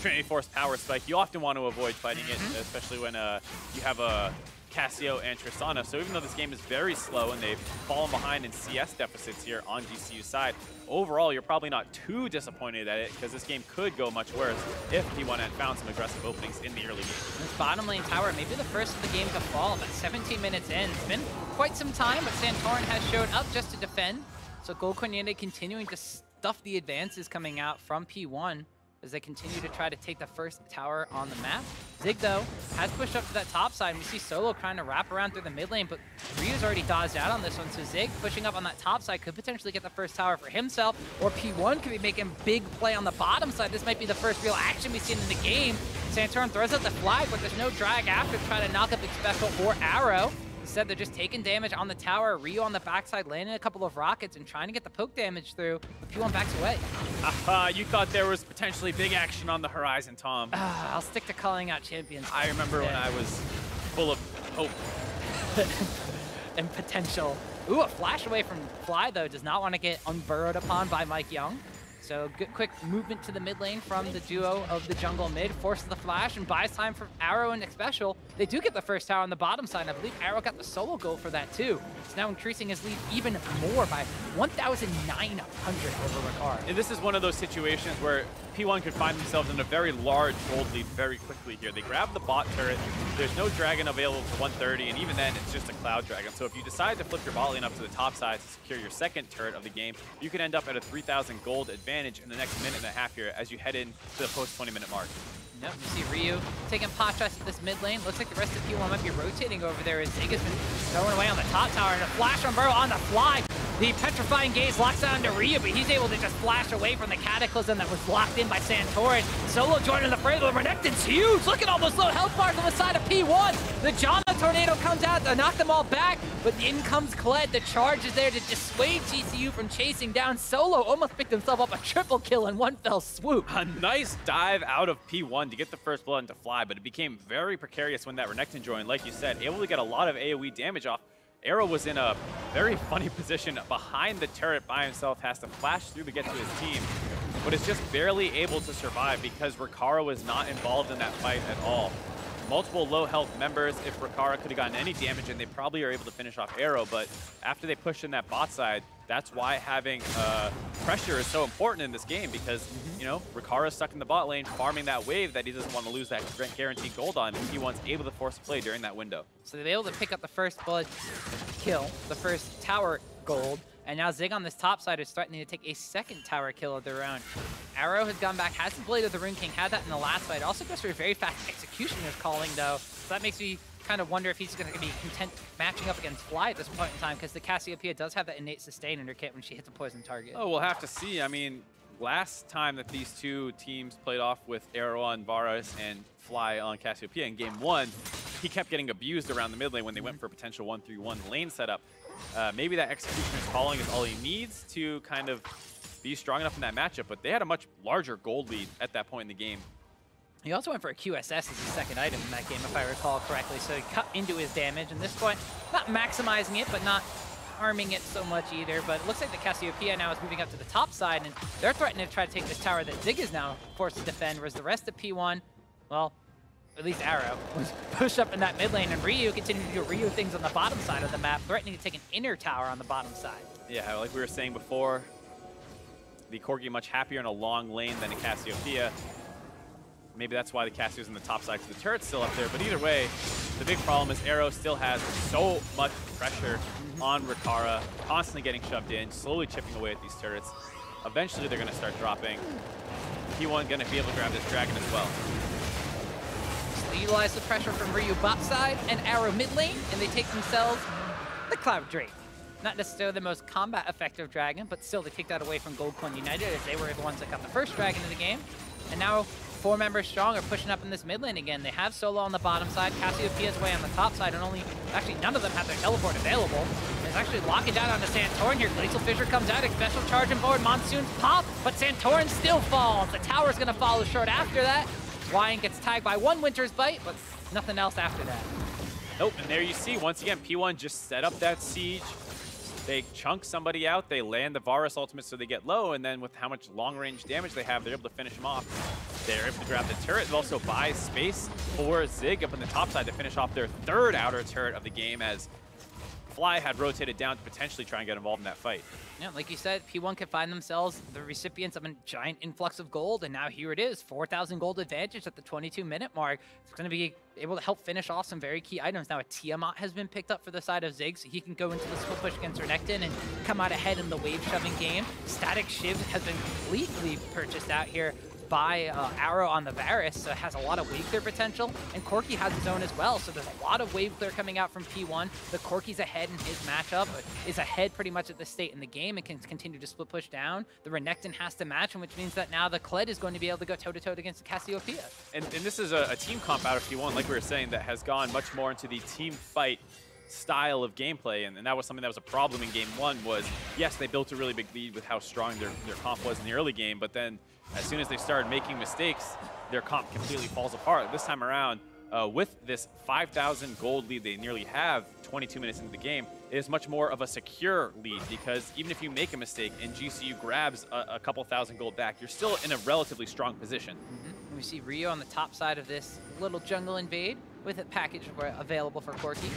Trinity Force power spike, you often want to avoid fighting it, especially when you have a Cassio and Tristana. So even though this game is very slow and they've fallen behind in CS deficits here on GCU's side, overall you're probably not too disappointed at it, because this game could go much worse if P1 had found some aggressive openings in the early game.
This bottom lane tower, maybe the first of the game to fall, but 17 minutes in. It's been quite some time, but Santorin has showed up just to defend. So Gold continuing to stuff the advances coming out from P1 as they continue to try to take the first tower on the map. Zig, though, has pushed up to that top side, and we see Solo trying to wrap around through the mid lane, but Ryu's already dodged out on this one, so Zig pushing up on that top side could potentially get the first tower for himself, or P1 could be making big play on the bottom side. This might be the first real action we've seen in the game. Santorin throws out the flag, but there's no drag after to try to knock up Xpecial or Arrow. Instead, they're just taking damage on the tower. Ryu on the backside, landing a couple of rockets and trying to get the poke damage through, but P1 backs away.
You thought there was potentially big action on the horizon, Tom.
I'll stick to calling out champions.
I remember when I was full of hope.
And potential. Ooh, a flash away from Fly, though, does not want to get unburrowed upon by MikeYeung. So good, quick movement to the mid lane from the duo of the jungle mid, forces the flash and buys time for Arrow and Xpecial. They do get the first tower on the bottom side, and I believe Arrow got the solo goal for that too. It's now increasing his lead even more by 1,900 over Rikara.
And this is one of those situations where P1 could find themselves in a very large gold lead very quickly here. They grab the bot turret, there's no dragon available for 130, and even then it's just a cloud dragon. So if you decide to flip your bot lane up to the top side to secure your second turret of the game, you could end up at a 3,000 gold advantage in the next minute and a half here as you head into the post 20-minute mark.
Yep, you see Ryu taking pot shots at this mid lane. Looks like the rest of P1 might be rotating over there as Zig has been throwing away on the top tower, and a flash from Burrow on the fly. The petrifying gaze locks down to Ryu, but he's able to just flash away from the cataclysm that was locked in by Santorin. Solo joining the fray. The Renekton's huge. Look at all those low health bars on the side of P1. The Janna tornado comes out to knock them all back, but in comes Kled. The charge is there to dissuade GCU from chasing down. Solo almost picked himself up a triple kill in one fell swoop.
A nice dive out of P1 to get the first blood into Fly, but it became very precarious when that Renekton joined. Like you said, able to get a lot of AoE damage off. Arrow was in a very funny position behind the turret by himself, has to flash through to get to his team, but is just barely able to survive because Rikara was not involved in that fight at all. Multiple low health members. If Rikara could have gotten any damage, and they probably are able to finish off Arrow, but after they push in that bot side, that's why having pressure is so important in this game, because you know, Rikara's stuck in the bot lane farming that wave that he doesn't want to lose that guaranteed gold on, and P1's able to force play during that window.
So they're able to pick up the first blood kill, the first tower gold, and now Zig on this top side is threatening to take a second tower kill of their own. Arrow has gone back, has the Blade of the Rune King, had that in the last fight. Also goes for a very fast executioner's calling though, so that makes me kind of wonder if he's going to be content matching up against Fly at this point in time, because the Cassiopeia does have that innate sustain in her kit when she hits a poison target.
Oh, we'll have to see. I mean, last time that these two teams played off with Arrow on Varus and Fly on Cassiopeia in game 1, he kept getting abused around the mid lane when they went for a potential 1-3-1 lane setup. Maybe that Executioner's Calling is all he needs to kind of be strong enough in that matchup, but they had a much larger gold lead at that point in the game.
He also went for a QSS as his second item in that game, if I recall correctly, so he cut into his damage. And this point, not maximizing it, but not harming it so much either. But it looks like the Cassiopeia now is moving up to the top side, and they're threatening to try to take this tower that Zig is now forced to defend, whereas the rest of P1, well, at least Arrow, was pushed up in that mid lane, and Ryu continued to do Ryu things on the bottom side of the map, threatening to take an inner tower on the bottom side. Yeah,
like we were saying before, the Corki much happier in a long lane than a Cassiopeia. Maybe that's why the Cassio's in the top side, because the turret's still up there. But either way, the big problem is Arrow still has so much pressure on Rikara, constantly getting shoved in, slowly chipping away at these turrets. Eventually, they're going to start dropping. P1 going to be able to grab this dragon as well.
So they utilize the pressure from Ryu bot side and Arrow mid lane, and they take themselves the Cloud Drake. Not necessarily the most combat effective dragon, but still they take that away from Goldcoin United, as they were the ones that got the first dragon in the game. And now 4 members strong are pushing up in this mid lane again. They have Solo on the bottom side, Cassiopeia's way on the top side, and actually none of them have their teleport available. It's actually locking down onto Santorin here. Glacial Fissure comes out, Xpecial charging forward, Monsoons pop, but Santorin still falls. The tower's gonna follow short after that. Whyin gets tagged by 1 Winter's Bite, but nothing else after that.
Nope, and there you see, once again, P1 just set up that siege. They chunk somebody out, they land the Varus ultimate so they get low, and then with how much long-range damage they have, they're able to finish them off. They're able to grab the turret. They also buy space for Zig up on the top side to finish off their 3rd outer turret of the game, as Fly had rotated down to potentially try and get involved in that fight.
Yeah, like you said, P1 could find themselves the recipients of a giant influx of gold, and now here it is, 4,000 gold advantage at the 22-minute mark. It's going to be able to help finish off some very key items. Now a Tiamat has been picked up for the side of Zig, so he can go into the split push against Renekton and come out ahead in the wave-shoving game. Static Shiv has been completely purchased out here by Arrow on the Varus, so it has a lot of wave clear potential, and Corki has his own as well, so there's a lot of wave clear coming out from P1. The Corki's ahead in his matchup, is ahead pretty much at this state in the game, and can continue to split push down. The Renekton has to match him, which means that now the Kled is going to be able to go toe-to-toe against the Cassiopeia.
And this is a team comp out of P1, like we were saying, that has gone much more into the team fight style of gameplay, and that was something that was a problem in game 1. Was yes, they built a really big lead with how strong their comp was in the early game, but then as soon as they started making mistakes, their comp completely falls apart. This time around, with this 5,000 gold lead they nearly have 22 minutes into the game, it is much more of a secure lead, because even if you make a mistake and GCU grabs a couple thousand gold back, you're still in a relatively strong position.
We see Rio on the top side of this little jungle invade with a package available for Corki.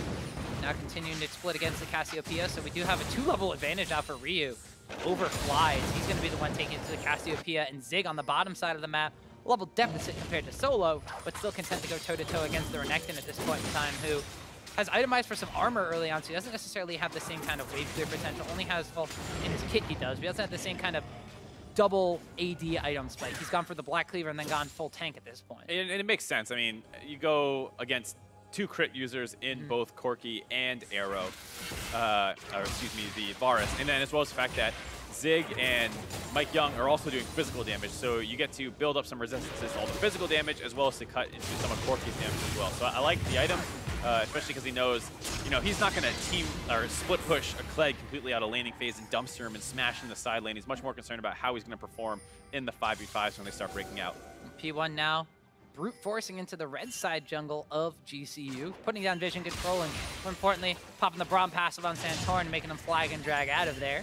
Now continuing to split against the Cassiopeia, so we do have a 2-level advantage now for Ryu over Flies. He's going to be the one taking it to the Cassiopeia, and Zig on the bottom side of the map, a level deficit compared to Solo, but still content to go toe-to-toe against the Renekton at this point in time, who has itemized for some armor early on, so he doesn't necessarily have the same kind of wave clear potential. Only has, well, in his kit he does, but he doesn't have the same kind of double AD item spike. He's gone for the Black Cleaver and then gone full tank at this point.
And it makes sense. I mean, you go against 2 crit users in both Corki and Arrow, or excuse me, the Varus, and then as well as the fact that Zig and MikeYeung are also doing physical damage, so you get to build up some resistances to all the physical damage as well as to cut into some of Corki's damage as well. So I like the item, especially because he knows, you know, he's not going to team or split push a Kled completely out of laning phase and dumpster him and smash in the side lane. He's much more concerned about how he's going to perform in the 5v5s when they start breaking out.
P1 now brute forcing into the red side jungle of GCU, putting down vision control, and more importantly, popping the Braum passive on Santorin, making him flag and drag out of there.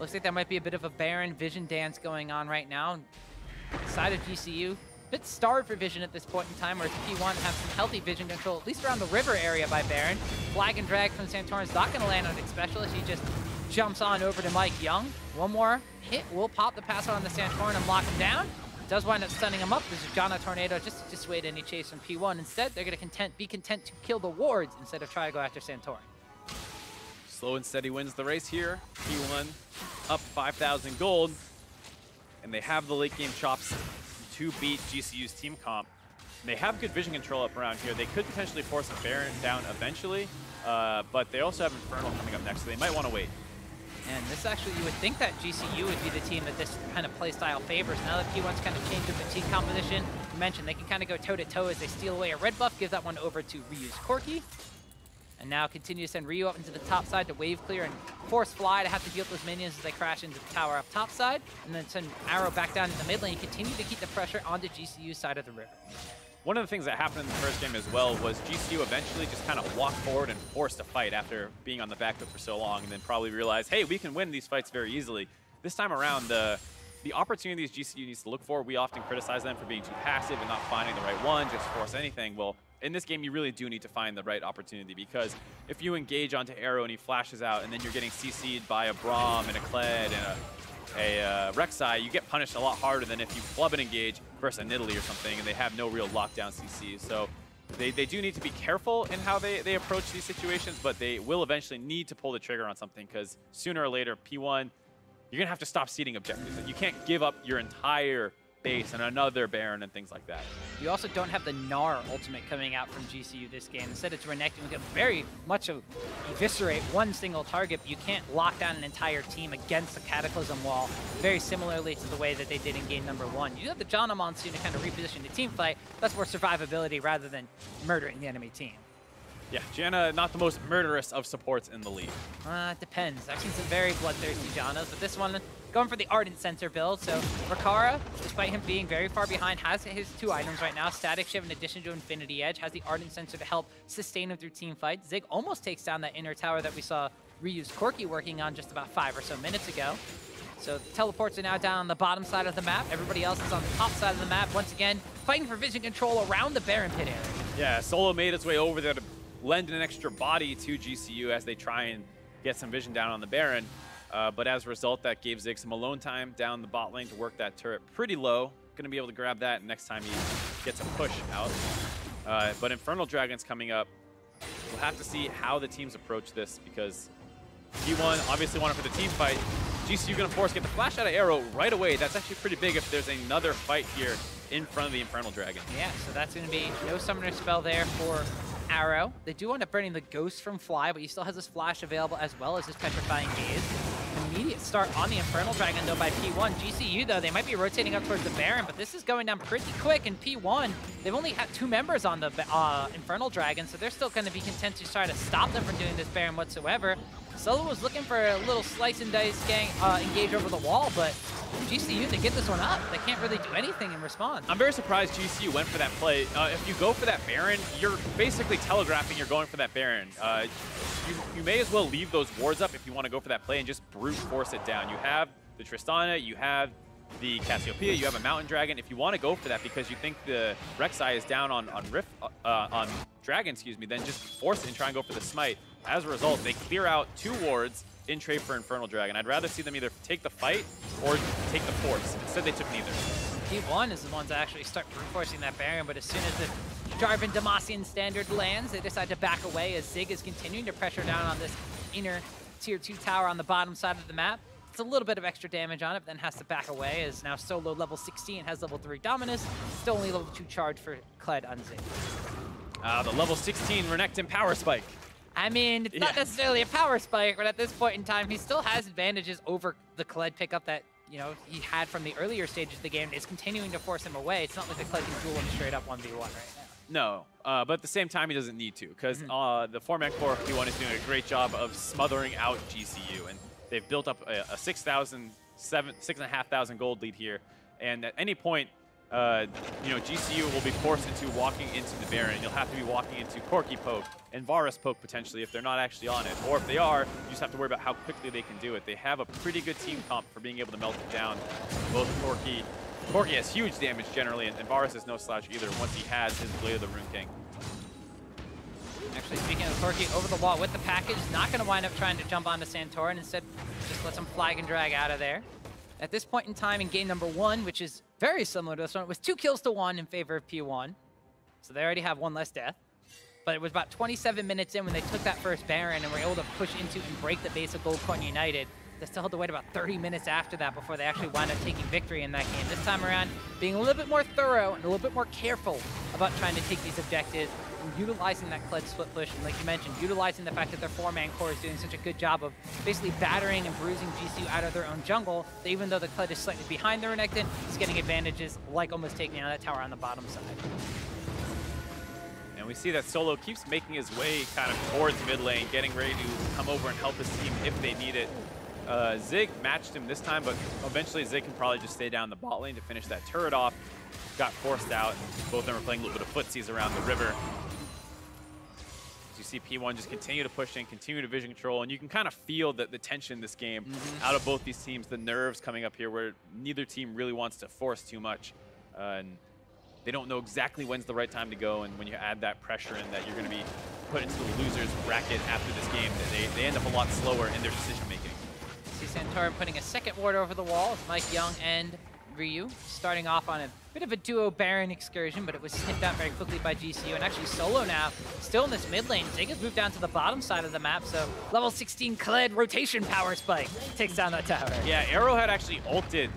Looks like there might be a bit of a Baron vision dance going on right now. Side of GCU, a bit starved for vision at this point in time, whereas P1 have some healthy vision control, at least around the river area by Baron. Flag and drag from Santorin's not going to land on Xpecial as he just jumps on over to MikeYeung. One more hit will pop the pass on the Santorin and lock him down. Does wind up stunning him up. There's a Janna tornado just to dissuade any chase from P1. Instead, they're going to be content to kill the wards instead of try to go after Santorin.
Slow and steady wins the race here. P1 up 5,000 gold, and they have the late game chops to beat GCU's team comp. They have good vision control up around here. They could potentially force a Baron down eventually, but they also have Infernal coming up next, so they might want to wait.
And this actually, you would think that GCU would be the team that this kind of play style favors. Now that P1's kind of changed the team composition, you mentioned they can kind of go toe-to-toe as they steal away a red buff, give that one over to Ryu's Corki. And now continue to send Ryu up into the top side to wave clear and force Fly to have to deal with those minions as they crash into the tower up top side. And then send Arrow back down in the mid lane and continue to keep the pressure onto GCU's side of the river.
One of the things that happened in the first game as well was GCU eventually just kind of walked forward and forced a fight after being on the back foot for so long, and then probably realized, hey, we can win these fights very easily. This time around, the opportunities GCU needs to look for, we often criticize them for being too passive and not finding the right one, just force anything. Well, in this game, you really do need to find the right opportunity, because if you engage onto Arrow and he flashes out, and then you're getting CC'd by a Braum and a Kled and a Rek'Sai, you get punished a lot harder than if you flub and engage versus an Italy or something and they have no real lockdown CC. So they do need to be careful in how they approach these situations, but they will eventually need to pull the trigger on something, because sooner or later, P1, you're going to have to stop seeding objectives. You can't give up your entire base and another Baron and things like that.
You also don't have the Gnar ultimate coming out from GCU this game. Instead, it's Renekton. We can very much eviscerate one single target, but you can't lock down an entire team against a Cataclysm wall, very similarly to the way that they did in game number 1. You have the Janna Monsoon to kind of reposition the team fight. That's more survivability rather than murdering the enemy team.
Yeah, Janna, not the most murderous of supports in the league.
It depends. I've seen some very bloodthirsty Jannas, but this one, going for the Ardent Sensor build. So Rikara, despite him being very far behind, has his 2 items right now. Static Shiv in addition to Infinity Edge, has the Ardent Sensor to help sustain him through team fights. Zig almost takes down that inner tower that we saw Ryu's Corki working on just about 5 or so minutes ago. So the teleports are now down on the bottom side of the map. Everybody else is on the top side of the map. Once again, fighting for vision control around the Baron Pit area.
Yeah, Solo made its way over there to lend an extra body to GCU as they try and get some vision down on the Baron. But as a result, that gave Zig some alone time down the bot lane to work that turret pretty low. Going to be able to grab that next time he gets a push out. But Infernal Dragon's coming up. We'll have to see how the teams approach this, because P1 obviously wanted for the team fight. GCU going to force get the flash out of Arrow right away. That's actually pretty big if there's another fight here in front of the Infernal Dragon. Yeah,
so that's going to be no summoner spell there for Arrow. They do end up burning the Ghost from Fly, but he still has his flash available as well as his Petrifying Gaze. Immediate start on the Infernal Dragon, though, by P1. GCU, though, they might be rotating up towards the Baron, but this is going down pretty quick. And P1, they've only had 2 members on the Infernal Dragon, so they're still going to be content to try to stop them from doing this Baron whatsoever. Solo was looking for a little slice and dice engage over the wall, but GCU, they get this one up. They can't really do anything in response.
I'm very surprised GCU went for that play. If you go for that Baron, you're basically telegraphing you're going for that Baron. You may as well leave those wards up if you want to go for that play and just brute force it down. You have the Tristana, you have the Cassiopeia, you have a Mountain Dragon. If you want to go for that because you think the Rek'Sai is down on Dragon, excuse me, then just force it and try and go for the Smite. As a result, they clear out 2 wards in trade for Infernal Dragon. I'd rather see them either take the fight or take the force. Instead, they took neither.
P1 is the ones that actually start forcing that Baron, but as soon as the Jarvan Demacian standard lands, they decide to back away as Zig is continuing to pressure down on this inner tier 2 tower on the bottom side of the map. It's a little bit of extra damage on it, but then has to back away as now Solo level 16 has level 3 Dominus, still only level 2 charge for Kled on Zig.
The level 16 Renekton power spike.
I mean, it's not necessarily a power spike, but at this point in time, he still has advantages over the Kled pickup that, you know, he had from the earlier stages of the game. It's continuing to force him away. It's not like the Kled can duel him straight up 1v1 right now.
No, but at the same time, he doesn't need to, because the 4-man core of P1 is doing a great job of smothering out GCU, and they've built up a 6,500 gold lead here. And at any point, you know, GCU will be forced into walking into the Baron. You'll have to be walking into Corki poke and Varus poke potentially if they're not actually on it. Or if they are, you just have to worry about how quickly they can do it. They have a pretty good team comp for being able to melt it down. Both Corki has huge damage generally, and Varus is no slouch either once he has his Blade of the Rune King.
Actually, speaking of Corki, over the wall with the package, not going to wind up trying to jump onto Santorin. Instead, just lets him flag and drag out of there. At this point in time in game number 1, which is very similar to this one, it was 2 kills to 1 in favor of P1. So they already have 1 less death. But it was about 27 minutes in when they took that first Baron and were able to push into and break the base of Gold Coin United. They still had to wait about 30 minutes after that before they actually wound up taking victory in that game. This time around, being a little bit more thorough and a little bit more careful about trying to take these objectives and utilizing that Kled split push. And like you mentioned, utilizing the fact that their 4-man core is doing such a good job of basically battering and bruising GCU out of their own jungle, that even though the Kled is slightly behind the Renekton, it's getting advantages like almost taking out that tower on the bottom side.
And we see that Solo keeps making his way kind of towards mid lane, getting ready to come over and help his team if they need it. Zig matched him this time, but eventually Zig can probably just stay down the bot lane to finish that turret off. Got forced out. Both of them are playing a little bit of footsies around the river. As you see P1 just continue to push in, continue to vision control, and you can kind of feel the tension this game out of both these teams, the nerves coming up here where neither team really wants to force too much. And they don't know exactly when's the right time to go, and when you add that pressure in that you're going to be put into the loser's bracket after this game, they end up a lot slower in their decision making.
See Santorin putting a second ward over the wall with MikeYeung and Ryu, starting off on a bit of a duo Baron excursion, but it was snipped out very quickly by GCU. And actually Solo now, still in this mid lane. Zig has moved down to the bottom side of the map, so level 16 Kled rotation power spike takes down that tower.
Yeah, Arrowhead actually ulted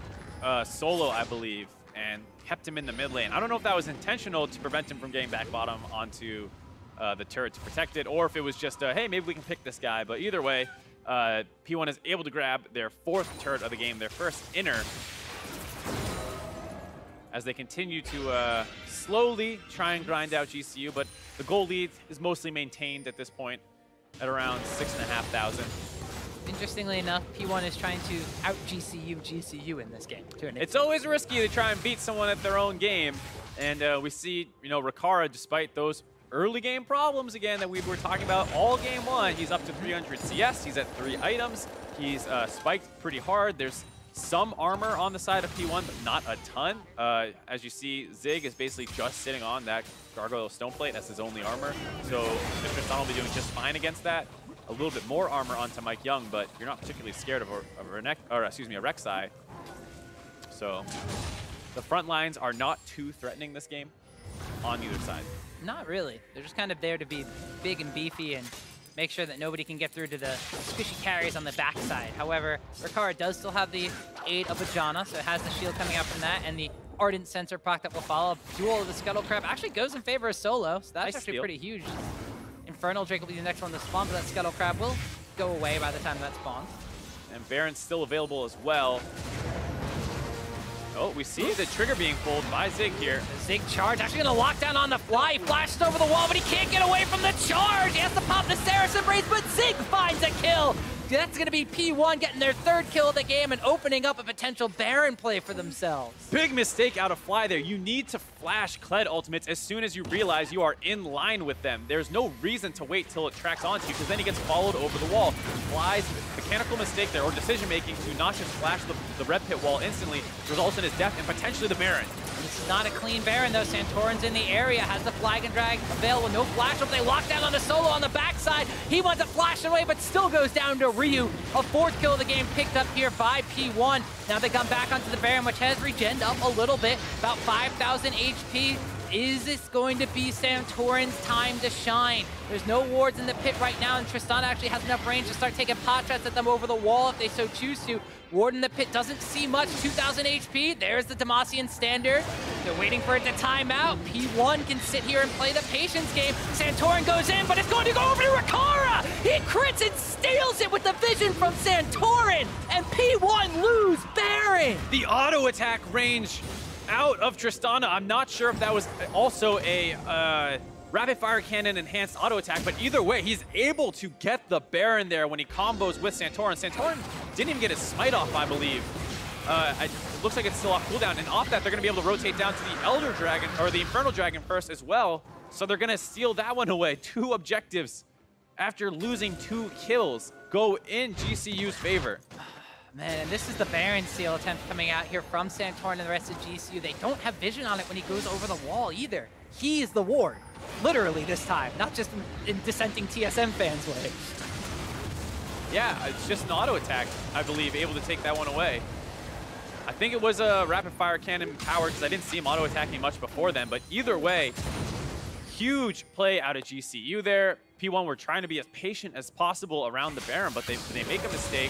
Solo, I believe, and kept him in the mid lane. I don't know if that was intentional to prevent him from getting back bottom onto the turret to protect it, or if it was just, hey, maybe we can pick this guy. But either way, P1 is able to grab their 4th turret of the game, their first inner, as they continue to slowly try and grind out GCU, but the goal lead is mostly maintained at this point at around 6,500.
Interestingly enough, P1 is trying to out GCU in this game.
It's always risky to try and beat someone at their own game, and we see, Rikara, despite those early game problems again that we were talking about all game 1, he's up to 300 CS, he's at 3 items, he's spiked pretty hard. There's some armor on the side of P1, but not a ton. As you see, Zig is basically just sitting on that Gargoyle Stone Plate as his only armor, so Tristana will be doing just fine against that. A little bit more armor onto MikeYeung, but you're not particularly scared of a Rek'Sai. So the front lines are not too threatening this game on either side.
Not really. They're just kind of there to be big and beefy and make sure that nobody can get through to the squishy carries on the backside. However, Rikara does still have the aid of a Janna, so it has the shield coming out from that, and the Ardent Sensor proc that will follow. Duel of the Scuttle Crab actually goes in favor of Solo, so that's
nice
actually
steal.
Pretty huge. Infernal Drake will be the next one to spawn, but that Scuttle Crab will go away by the time that spawns.
And Baron's still available as well. Oh, we see the trigger being pulled by Zig here.
The Zig charge actually gonna lock down on the fly. He flashes over the wall, but he can't get away from the charge. He has to pop the Saracen Brace, but Zig finds a kill. That's gonna be P1 getting their 3rd kill of the game and opening up a potential Baron play for themselves.
Big mistake out of Fly there. You need to flash Kled ultimates as soon as you realize you are in line with them. There's no reason to wait till it tracks onto you, because then he gets followed over the wall. Fly's mechanical mistake there, or decision making, to not just flash the red pit wall instantly, results in his death and potentially the Baron.
This is not a clean Baron though. Santorin's in the area, has the flag and drag available, no flash up. They lock down on the Solo on the backside. He wants to flash away, but still goes down to Ryu. A 4th kill of the game picked up here by P1. Now they come back onto the Baron, which has regened up a little bit, about 5,000 HP. Is this going to be Santorin's time to shine? There's no wards in the pit right now, and Tristana actually has enough range to start taking pot shots at them over the wall if they so choose to. Ward in the pit doesn't see much, 2,000 HP. There's the Demacian standard. They're waiting for it to time out. P1 can sit here and play the patience game. Santorin goes in, but it's going to go over to Rikara. He crits and steals it with the vision from Santorin, and P1 lose Baron.
The auto attack range out of Tristana. I'm not sure if that was also a rapid fire cannon enhanced auto attack, but either way, he's able to get the Baron there when he combos with Santorin. Santorin didn't even get his smite off, I believe. It looks like it's still off cooldown, and off that, they're gonna be able to rotate down to the Elder Dragon, or the Infernal Dragon first as well. So they're gonna steal that one away. 2 objectives after losing 2 kills go in GCU's favor.
Man, and this is the Baron seal attempt coming out here from Santorin and the rest of GCU. They don't have vision on it when he goes over the wall either. He is the ward, literally this time, not just in dissenting TSM fans' way.
Yeah, it's just an auto attack, I believe, able to take that one away. I think it was a rapid fire cannon power, because I didn't see him auto attacking much before then, but either way, huge play out of GCU there. P1 were trying to be as patient as possible around the Baron, but they make a mistake.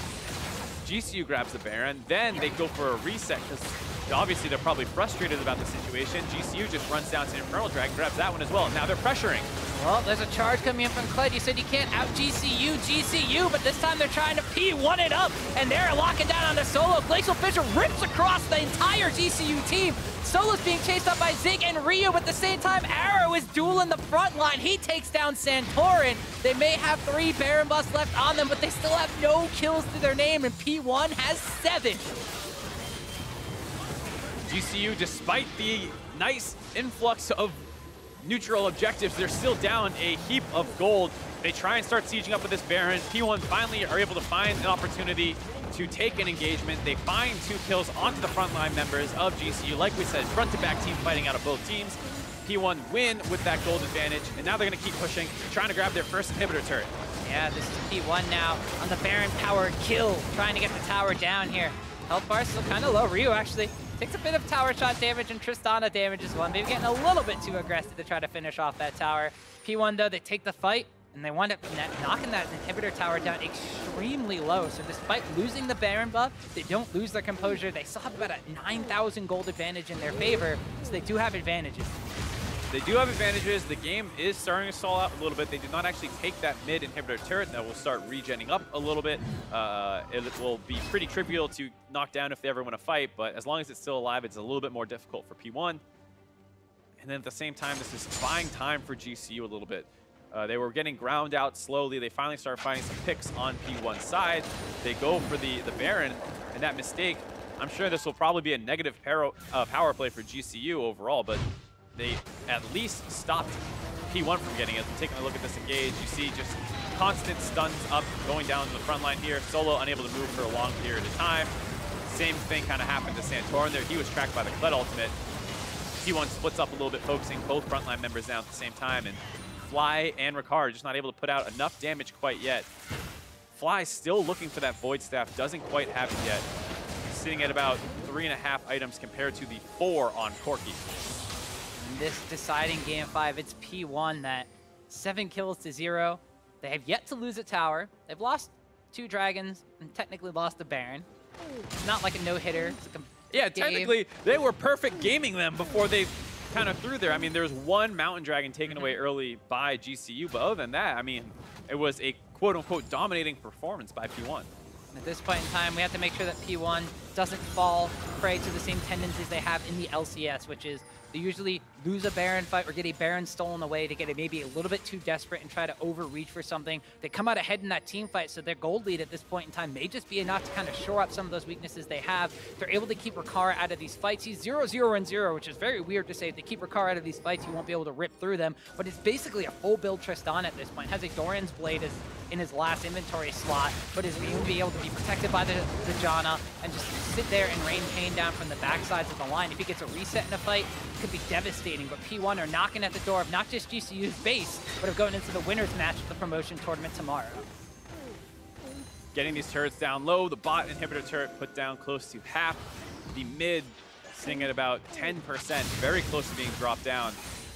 GCU grabs the Baron, then they go for a reset because obviously they're probably frustrated about the situation. GCU just runs down to Infernal Dragon, grabs that one as well. Now they're pressuring.
Well, there's a charge coming in from Kled. You said you can't out GCU, but this time they're trying to P1 it up, and they're locking down on the Solo. Glacial Fissure rips across the entire GCU team. Solo's being chased up by Zig and Ryu, but at the same time, Arrow is dueling the front line. He takes down Santorin. They may have 3 Baron buffs left on them, but they still have no kills to their name, and P1 has 7.
GCU, despite the nice influx of neutral objectives, they're still down a heap of gold. They try and start sieging up with this Baron. P1 finally are able to find an opportunity to take an engagement. They find 2 kills onto the frontline members of GCU. Like we said, front-to-back team fighting out of both teams. P1 win with that gold advantage, and now they're going to keep pushing, trying to grab their first inhibitor turret.
Yeah, this is P1 now on the Baron power kill, trying to get the tower down here. Health bar still kind of low. Ryu actually takes a bit of tower shot damage, and Tristana damages one. Maybe getting a little bit too aggressive to try to finish off that tower. P1 though, they take the fight, and they wind up knocking that inhibitor tower down extremely low. So despite losing the Baron buff, they don't lose their composure. They still have about a 9,000 gold advantage in their favor, so they do have advantages.
They do have advantages. The game is starting to stall out a little bit. They did not actually take that mid inhibitor turret. That will start regenning up a little bit. It will be pretty trivial to knock down if they ever want to fight, but as long as it's still alive, it's a little bit more difficult for P1. And then at the same time, this is buying time for GCU a little bit. They were getting ground out slowly. They finally start finding some picks on P1's side. They go for the Baron, and that mistake, I'm sure this will probably be a negative power play for GCU overall, but they at least stopped P1 from getting it. Taking a look at this engage, you see just constant stuns up, going down to the front line here. Solo unable to move for a long period of time. Same thing kind of happened to Santorin there. He was tracked by the Kled ultimate. P1 splits up a little bit, focusing both frontline members down at the same time, and Fly and Rikara just not able to put out enough damage quite yet. Fly still looking for that Void Staff, doesn't quite have it yet. He's sitting at about 3.5 items compared to the 4 on Corki.
In this deciding game 5, it's P1 that 7 kills to 0. They have yet to lose a tower. They've lost 2 dragons and technically lost the Baron. It's not like a no-hitter.
Yeah, technically, they were perfect gaming them before they kind of threw there. I mean, there was 1 Mountain Dragon taken away early by GCU, but other than that, I mean, it was a quote-unquote dominating performance by P1.
At this point in time, we have to make sure that P1 doesn't fall prey to the same tendencies they have in the LCS, which is they usually lose a Baron fight or get a Baron stolen away to get it maybe a little bit too desperate and try to overreach for something. They come out ahead in that team fight, so their gold lead at this point in time may just be enough to kind of shore up some of those weaknesses they have. They're able to keep Rikara out of these fights. He's 0-0-0, which is very weird to say. If they keep Rikara out of these fights, you won't be able to rip through them, but it's basically a full build Tristana at this point. Has a Doran's Blade in his last inventory slot, but is going to be able to be protected by the Janna and just sit there and rain pain down from the backsides of the line. If he gets a reset in a fight, it could be devastating, but P1 are knocking at the door of not just GCU's base, but of going into the winner's match of the promotion tournament tomorrow.
Getting these turrets down low, the bot inhibitor turret put down close to half, the mid sitting at about 10%, very close to being dropped down.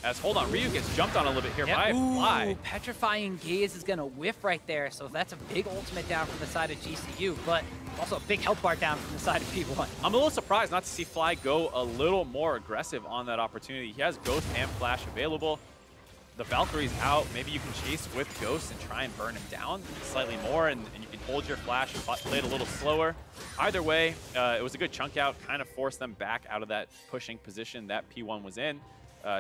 As, hold on, Ryu gets jumped on a little bit here by a Fly.
Petrifying Gaze is going to whiff right there, so that's a big ultimate down from the side of GCU, but also a big health bar down from the side of P1.
I'm a little surprised not to see Fly go a little more aggressive on that opportunity. He has Ghost and Flash available. The Valkyrie's out. Maybe you can chase with Ghost and try and burn him down slightly more, and you can hold your Flash and play it a little slower. Either way, it was a good chunk out, kind of forced them back out of that pushing position that P1 was in.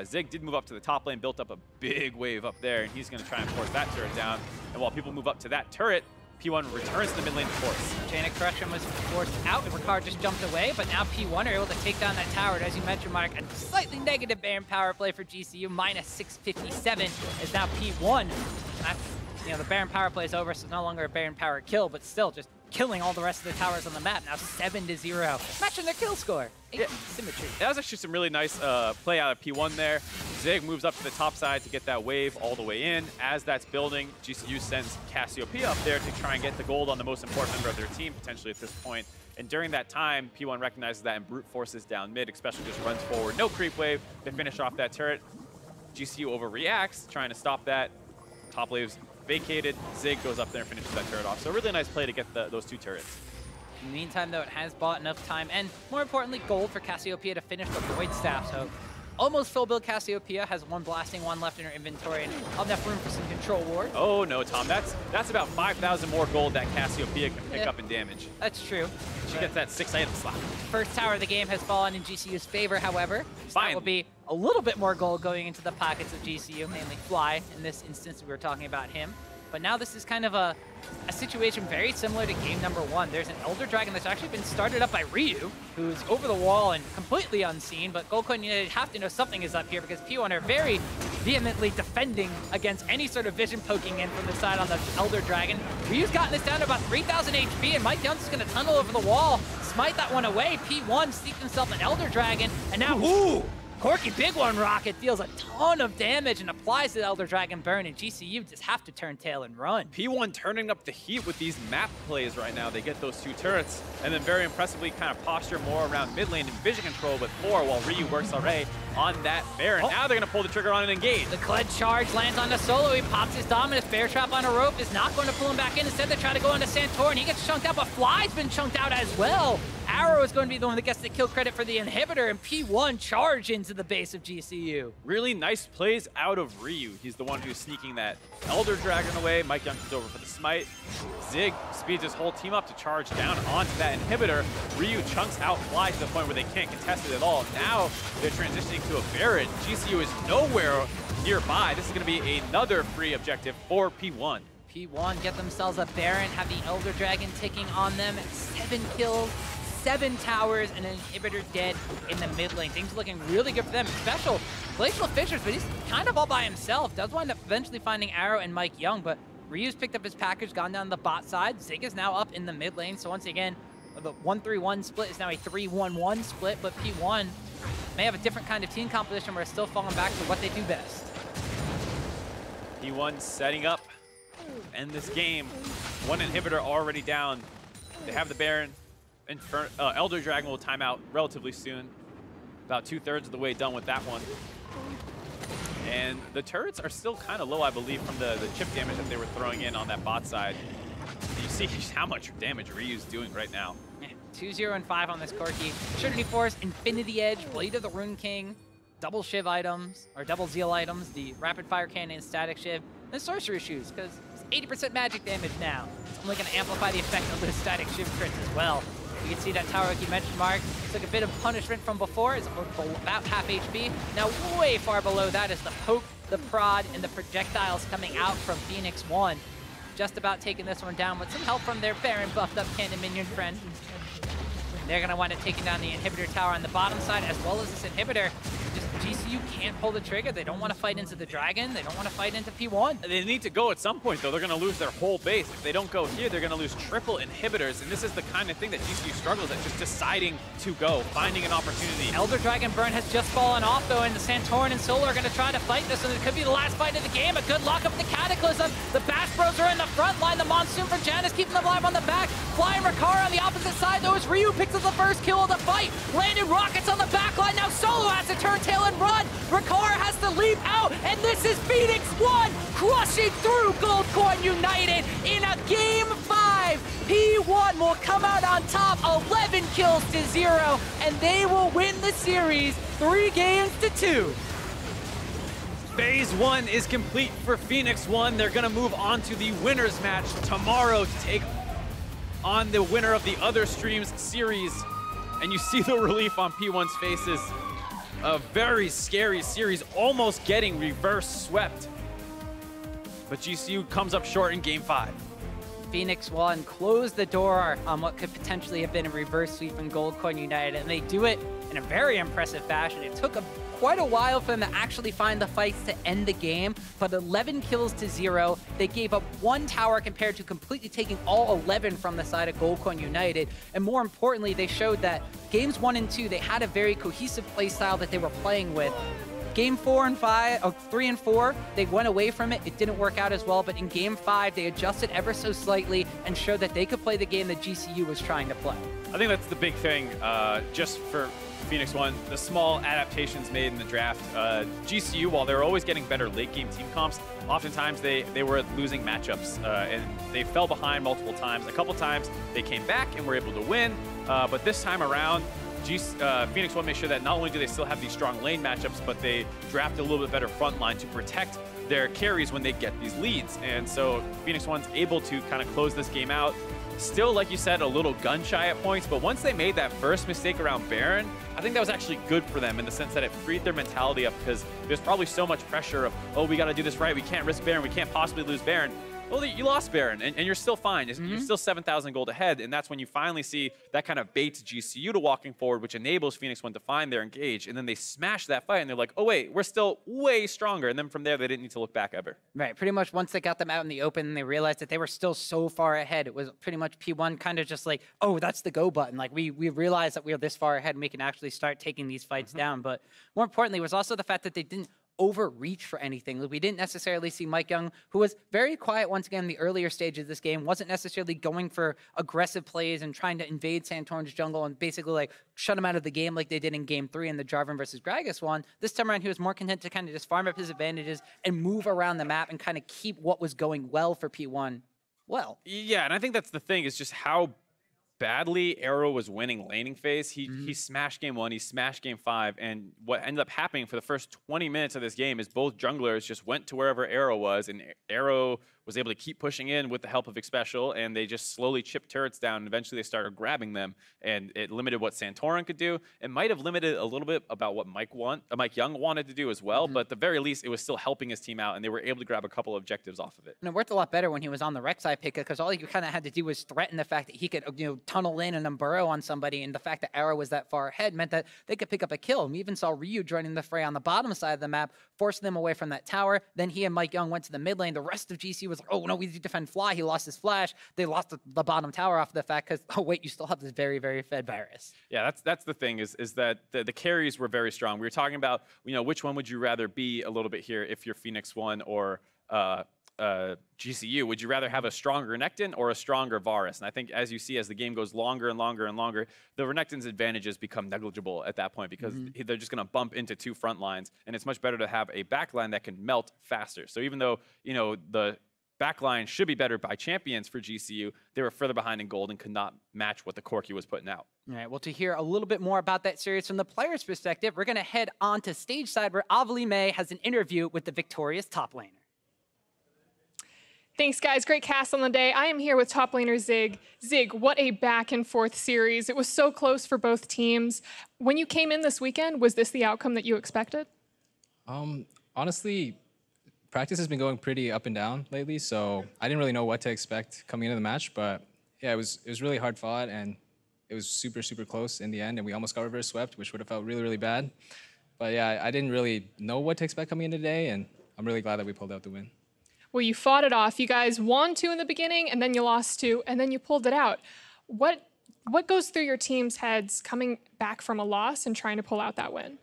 Zig did move up to the top lane, built up a big wave up there, and he's going to try and force that turret down. And while people move up to that turret, P1 returns to the mid lane to force.
Chain of Corruption was forced out, and Rikara just jumped away, but now P1 are able to take down that tower. And as you mentioned, Mike, a slightly negative Baron power play for GCU, minus 657, is now P1. And the Baron power play is over, so it's no longer a Baron power kill, but still just killing all the rest of the towers on the map. Now 7-0, matching their kill score. Yeah. Symmetry.
That was actually some really nice play out of P1 there. Zig moves up to the top side to get that wave all the way in. As that's building, GCU sends Cassiopeia up there to try and get the gold on the most important member of their team, potentially at this point. And during that time, P1 recognizes that and brute forces down mid, Xpecial just runs forward. No creep wave to finish off that turret. GCU overreacts, trying to stop that. Top wave's vacated. Zig goes up there and finishes that turret off. So a really nice play to get those 2 turrets.
In the meantime, though, it has bought enough time, and more importantly, gold for Cassiopeia to finish the Void Staff. So almost full build Cassiopeia has one blasting one left in her inventory, and enough room for some control ward.
Oh no, Tom, that's about 5,000 more gold that Cassiopeia can pick up in damage.
That's true.
She gets that 6 item slot.
First tower of the game has fallen in GCU's favor, however. So that will
Finally.
be a little bit more gold going into the pockets of GCU, mainly Fly. In this instance, we were talking about him. But now this is kind of a situation very similar to game number 1. There's an Elder Dragon that's actually been started up by Ryu, who's over the wall and completely unseen, but Goldcoin United have to know something is up here because P1 are very vehemently defending against any sort of vision poking in from the side on the Elder Dragon. Ryu's gotten this down to about 3,000 HP, and MikeYeung's going to tunnel over the wall, smite that one away. P1 sneaked himself an Elder Dragon, and now, ooh! Corki Big One Rocket deals a ton of damage and applies the Elder Dragon burn, and GCU just have to turn tail and run.
P1 turning up the heat with these map plays right now. They get those 2 turrets, and then very impressively kind of posture more around mid lane and vision control with 4 while Ryu works already on that Baron. Now they're going to pull the trigger on and engage.
The Kled charge lands on the solo. He pops his dominant. Bear trap on a rope is not going to pull him back in. Instead, they try to go into Santorin. He gets chunked out, but Fly's been chunked out as well. Arrow is going to be the one that gets the kill credit for the inhibitor, and P1 charge into the base of GCU.
Really nice plays out of Ryu. He's the one who's sneaking that Elder Dragon away. MikeYeung comes over for the smite. Zig speeds his whole team up to charge down onto that inhibitor. Ryu chunks out Fly to the point where they can't contest it at all. Now they're transitioning to a Baron. GCU is nowhere nearby. This is going to be another free objective for P1.
P1 get themselves a Baron, have the Elder Dragon ticking on them. 7 kills, 7 towers, and an inhibitor dead in the mid lane. Things looking really good for them. Special Glacial Fissures, but he's kind of all by himself. Does wind up eventually finding Arrow and MikeYeung, but Ryu's picked up his package, gone down the bot side. Zig is now up in the mid lane, so once again, the 1-3-1 split is now a 3-1-1 split, but P1 may have a different kind of team composition where it's still falling back to what they do best.
P1 setting up to end this game. 1 inhibitor already down. They have the Baron. Elder Dragon will time out relatively soon. About 2/3 of the way done with that one. And the turrets are still kind of low, I believe, from the chip damage that they were throwing in on that bot side. You see just how much damage Ryu's doing right now.
Yeah, 2-0 and 5 on this Corki. Trinity Force, Infinity Edge, Blade of the Rune King, double Shiv items, or double Zeal items, the Rapid Fire Cannon, Static Shiv, and Sorcerer Shoes, because it's 80% magic damage now. It's only going to amplify the effect of those Static Shiv crits as well. You can see that tower, like you mentioned, Mark, took a bit of punishment from before. It's about half HP. Now, way far below that is the poke, the prod, and the projectiles coming out from Phoenix1. Just about taking this one down with some help from their Baron buffed up cannon minion friend. They're going to wind up taking down the inhibitor tower on the bottom side, as well as this inhibitor. Just GCU can't pull the trigger. They don't want to fight into the dragon. They don't want to fight into P1.
They need to go at some point, though. They're going to lose their whole base. If they don't go here, they're going to lose triple inhibitors. And this is the kind of thing that GCU struggles at, just deciding to go, finding an opportunity.
Elder Dragon burn has just fallen off, though, and the Santorin and Solar are going to try to fight this, and it could be the last fight of the game. A good lock up the Cataclysm. The Bash Bros are in the front line. The Monsoon for Janna is keeping them alive on the back. Flying Rikara on the opposite side, though, as Ryu picks up the first kill of the fight. Landed rockets on the back line. Now Solo has to turn tail and run. Rikara has to leap out, and this is Phoenix1 crushing through Gold Coin United in a Game 5. P1 will come out on top, 11 kills to 0, and they will win the series 3-2.
Phase 1 is complete for Phoenix1. They're going to move on to the winners match tomorrow to take on the winner of the other streams series. And you see the relief on P1's faces. A very scary series, almost getting reverse swept. But GCU comes up short in Game 5.
Phoenix1 closed the door on what could potentially have been a reverse sweep in Gold Coin United, and they do it in a very impressive fashion. It took quite a while for them to actually find the fights to end the game, but 11 kills to 0. They gave up 1 tower compared to completely taking all 11 from the side of Gold Coin United. And more importantly, they showed that games 1 and 2, they had a very cohesive play style that they were playing with. Game 4 and 3 and 4, they went away from it. It didn't work out as well, but in Game 5, they adjusted ever so slightly and showed that they could play the game that GCU was trying to play.
I think that's the big thing, just for Phoenix1, the small adaptations made in the draft. GCU, while they were always getting better late-game team comps, oftentimes they were losing matchups, and they fell behind multiple times. A couple times they came back and were able to win, but this time around, Phoenix1 made sure that not only do they still have these strong lane matchups, but they drafted a little bit better front line to protect their carries when they get these leads. And so Phoenix1's able to kind of close this game out. Still, like you said, a little gun shy at points, but once they made that first mistake around Baron, I think that was actually good for them in the sense that it freed their mentality up, because there's probably so much pressure of, oh, we got to do this right, we can't risk Baron, we can't possibly lose Baron. Well, you lost Baron, and you're still fine. You're still 7,000 gold ahead, and that's when you finally see that kind of baits GCU to walking forward, which enables Phoenix1 to find their engage, and then they smash that fight, and they're like, oh, wait, we're still way stronger, and then from there, they didn't need to look back ever.
Right, pretty much once they got them out in the open, they realized that they were still so far ahead. It was pretty much P1 kind of just like, oh, that's the go button. Like, we realized that we are this far ahead, and we can actually start taking these fights down. But more importantly, was also the fact that they didn't overreach for anything. We didn't necessarily see MikeYeung, who was very quiet once again in the earlier stages of this game, wasn't necessarily going for aggressive plays and trying to invade Santorin's jungle and basically like shut him out of the game like they did in Game 3 in the Jarvan versus Gragas one. This time around, he was more content to kind of just farm up his advantages and move around the map and kind of keep what was going well for P1 well.
Yeah, and I think that's the thing, is just how badly Arrow was winning laning phase. He smashed Game 1, he smashed Game 5, and what ended up happening for the first 20 minutes of this game is both junglers just went to wherever Arrow was, and Arrow was able to keep pushing in with the help of Xpecial, and they just slowly chipped turrets down, and eventually they started grabbing them, and it limited what Santorin could do. It might have limited a little bit about what MikeYeung wanted to do as well, but at the very least, it was still helping his team out, and they were able to grab a couple of objectives off of it.
And it worked a lot better when he was on the Rek'Sai pick, because all he kind of had to do was threaten the fact that he could, tunnel in and then burrow on somebody, and the fact that Arrow was that far ahead meant that they could pick up a kill. We even saw Ryu joining the fray on the bottom side of the map, forcing them away from that tower. Then he and MikeYeung went to the mid lane. The rest of GC was like, oh no, we need to defend Fly. He lost his flash. They lost the bottom tower off of the fact because, oh wait, you still have this very, very fed Varus.
Yeah, that's the thing, is that the carries were very strong. We were talking about, which one would you rather be a little bit here if you're Phoenix1 or GCU? Would you rather have a stronger Renekton or a stronger Varus? And I think as you see, as the game goes longer and longer and longer, the Renekton's advantages become negligible at that point, because they're just going to bump into two front lines, and it's much better to have a back line that can melt faster. So even though, the backline should be better by champions for GCU, they were further behind in gold and could not match what the Corki was putting out.
All right, well, to hear a little bit more about that series from the player's perspective, we're going to head on to stage side where Avali May has an interview with the victorious top laner.
Thanks, guys. Great cast on the day. I am here with top laner Zig. Zig, what a back and forth series. It was so close for both teams. When you came in this weekend, was this the outcome that you expected?
Honestly, practice has been going pretty up and down lately, so I didn't really know what to expect coming into the match, but yeah, it was really hard fought, and it was super, super close in the end, and we almost got reverse swept, which would have felt really, really bad. But yeah, I didn't really know what to expect coming in today, and I'm really glad that we pulled out the win.
Well, you fought it off. You guys won 2 in the beginning, and then you lost 2, and then you pulled it out. What goes through your team's heads coming back from a loss and trying to pull out that win?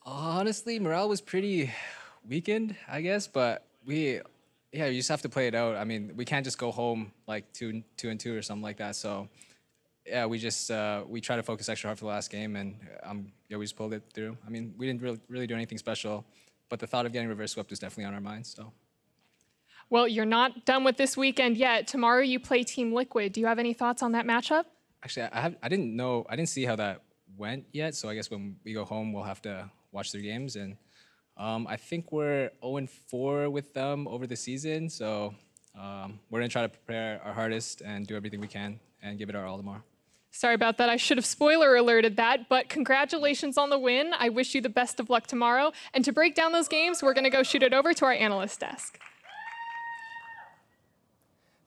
Honestly, morale was pretty weakened, I guess, but you just have to play it out. I mean, we can't just go home like 2-2 or something like that. So yeah, we try to focus extra hard for the last game, and we just pulled it through. I mean, we didn't really do anything special, but the thought of getting reverse swept was definitely on our minds. So.
Well, you're not done with this weekend yet. Tomorrow you play Team Liquid. Do you have any thoughts on that matchup?
Actually, I didn't see how that went yet. So I guess when we go home, we'll have to watch their games. And I think we're 0-4 with them over the season. So we're gonna try to prepare our hardest and do everything we can and give it our all tomorrow.
Sorry about that. I should have spoiler alerted that, but congratulations on the win. I wish you the best of luck tomorrow. And to break down those games, we're gonna go shoot it over to our analyst desk.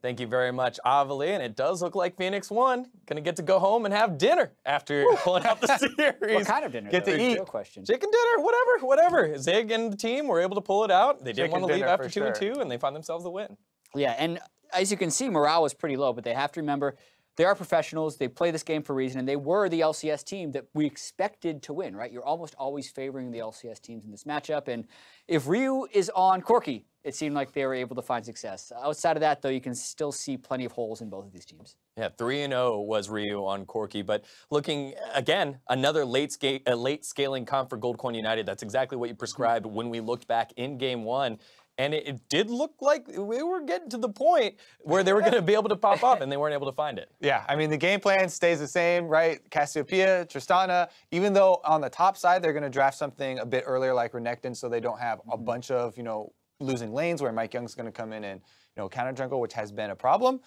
Thank you very much, Avali, and it does look like Phoenix1 gonna get to go home and have dinner after pulling out the series.
What kind of dinner?
Get to eat.
Real question.
Chicken dinner, whatever. Zig and the team were able to pull it out. They didn't want to leave after 2-2, and they find themselves a win.
Yeah, and as you can see, morale was pretty low, but they have to remember they are professionals. They play this game for a reason, and they were the LCS team that we expected to win, right? You're almost always favoring the LCS teams in this matchup, and if Ryu is on Corki, it seemed like they were able to find success. Outside of that, though, you can still see plenty of holes in both of these teams.
Yeah, 3-0 was Ryu on Corki, but looking, again, another late scaling comp for Goldcoin United. That's exactly what you prescribed when we looked back in Game 1. And it did look like we were getting to the point where they were going to be able to pop up, and they weren't able to find it.
Yeah, I mean, the game plan stays the same, right? Cassiopeia, Tristana, even though on the top side, they're going to draft something a bit earlier like Renekton so they don't have a bunch of, losing lanes where MikeYeung's going to come in and, counter jungle, which has been a problem.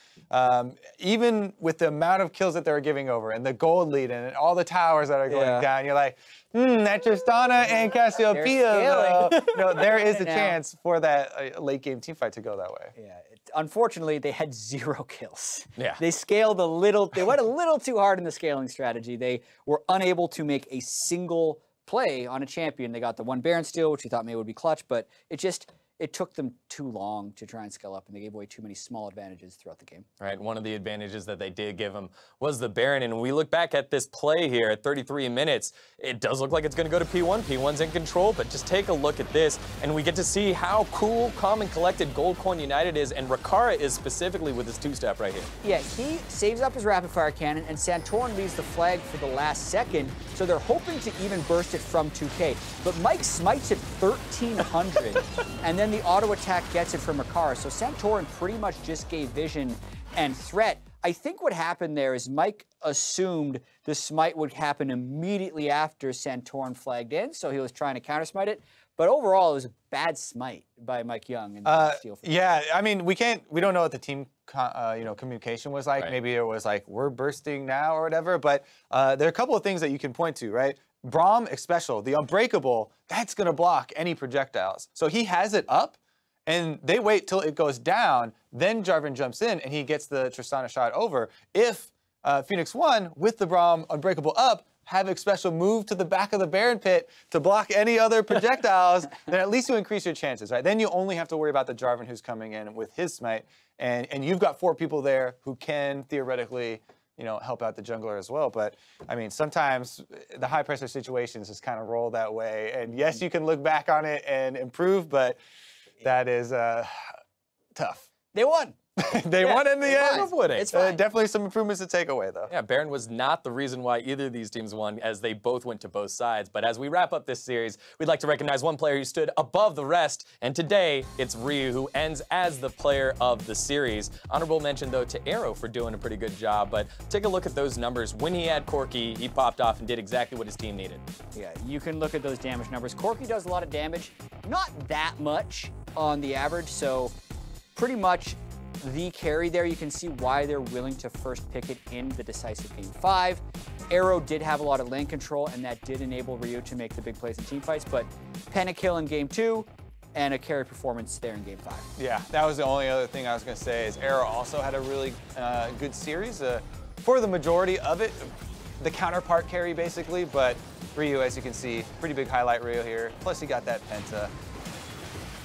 Even with the amount of kills that they're giving over and the gold lead and all the towers that are going down, you're like, that Tristana and Cassiopeia, there is a chance for that late game team fight to go that way.
Yeah, unfortunately, they had 0 kills.
Yeah.
They scaled they went a little too hard in the scaling strategy. They were unable to make a single play on a champion. They got the 1 Baron steal, which we thought maybe would be clutch, but it took them too long to try and scale up, and they gave away too many small advantages throughout the game.
Right, one of the advantages that they did give them was the Baron, and when we look back at this play here at 33 minutes, it does look like it's going to go to P1. P1's in control, but just take a look at this, and we get to see how cool, calm, and collected Goldcoin United is, and Rikara is specifically with his 2-step right here.
Yeah, he saves up his rapid-fire cannon, and Santorin leaves the flag for the last second, so they're hoping to even burst it from 2K. But Mike smites it 1,300, and then the auto attack gets it from Rikara. So Santorin pretty much just gave vision and threat. I think what happened there is Mike assumed the smite would happen immediately after Santorin flagged in, so he was trying to counter smite it. But overall, it was a bad smite by MikeYeung.
Yeah, I mean, we don't know what the team communication was like. Right. Maybe it was like, we're bursting now or whatever. But there are a couple of things that you can point to, right? Braum, Xpecial, the Unbreakable, that's going to block any projectiles. So he has it up, and they wait till it goes down, then Jarvan jumps in, and he gets the Tristana shot over. If Phoenix1, with the Braum Unbreakable up, have Xpecial move to the back of the Baron pit to block any other projectiles, then at least you increase your chances, right? Then you only have to worry about the Jarvan who's coming in with his smite, and you've got 4 people there who can theoretically help out the jungler as well. But I mean, sometimes the high pressure situations just kind of roll that way. And yes, you can look back on it and improve, but that is tough.
They won.
They won in the end.
It's fine.
Definitely some improvements to take away, though.
Yeah, Baron was not the reason why either of these teams won, as they both went to both sides. But as we wrap up this series, we'd like to recognize one player who stood above the rest, and today it's Ryu, who ends as the player of the series. Honorable mention, though, to Arrow for doing a pretty good job, but take a look at those numbers. When he had Corki, he popped off and did exactly what his team needed.
Yeah, you can look at those damage numbers. Corki does a lot of damage, not that much on the average, so pretty much the carry there. You can see why they're willing to first pick it in the decisive Game 5. Arrow did have a lot of lane control, and that did enable Ryu to make the big plays in team fights, but pentakill in Game 2 and a carry performance there in Game 5.
Yeah, that was the only other thing I was going to say is Arrow also had a really good series. For the majority of it, the counterpart carry basically, but Ryu, as you can see, pretty big highlight reel here. Plus he got that penta.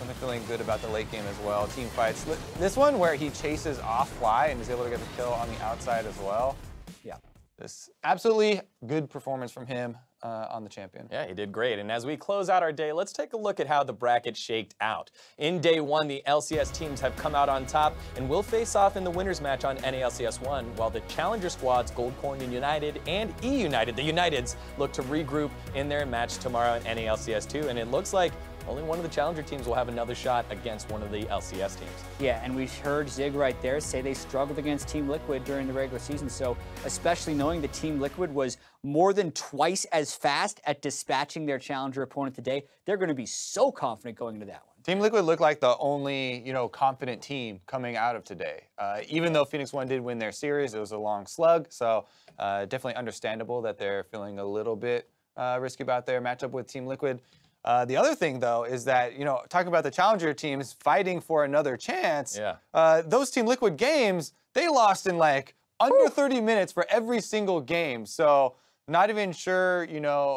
I'm feeling good about the late game as well. Team fights. This one where he chases off Fly and is able to get the kill on the outside as well.
Yeah.
This absolutely good performance from him on the champion.
Yeah, he did great. And as we close out our day, let's take a look at how the bracket shaked out. In day 1, the LCS teams have come out on top and will face off in the winners match on NALCS 1, while the challenger squads, Goldcoin United and E-United, the Uniteds, look to regroup in their match tomorrow in NALCS 2. And it looks like only one of the challenger teams will have another shot against one of the LCS teams. Yeah, and we heard Zig right there say they struggled against Team Liquid during the regular season, so especially knowing that Team Liquid was more than twice as fast at dispatching their challenger opponent today, they're going to be so confident going into that one.
Team Liquid looked like the only, confident team coming out of today. Even though Phoenix1 did win their series, it was a long slug, so definitely understandable that they're feeling a little bit risky about their matchup with Team Liquid. The other thing, though, is that, talking about the challenger teams fighting for another chance, those Team Liquid games, they lost in under 30 minutes for every single game. So not even sure,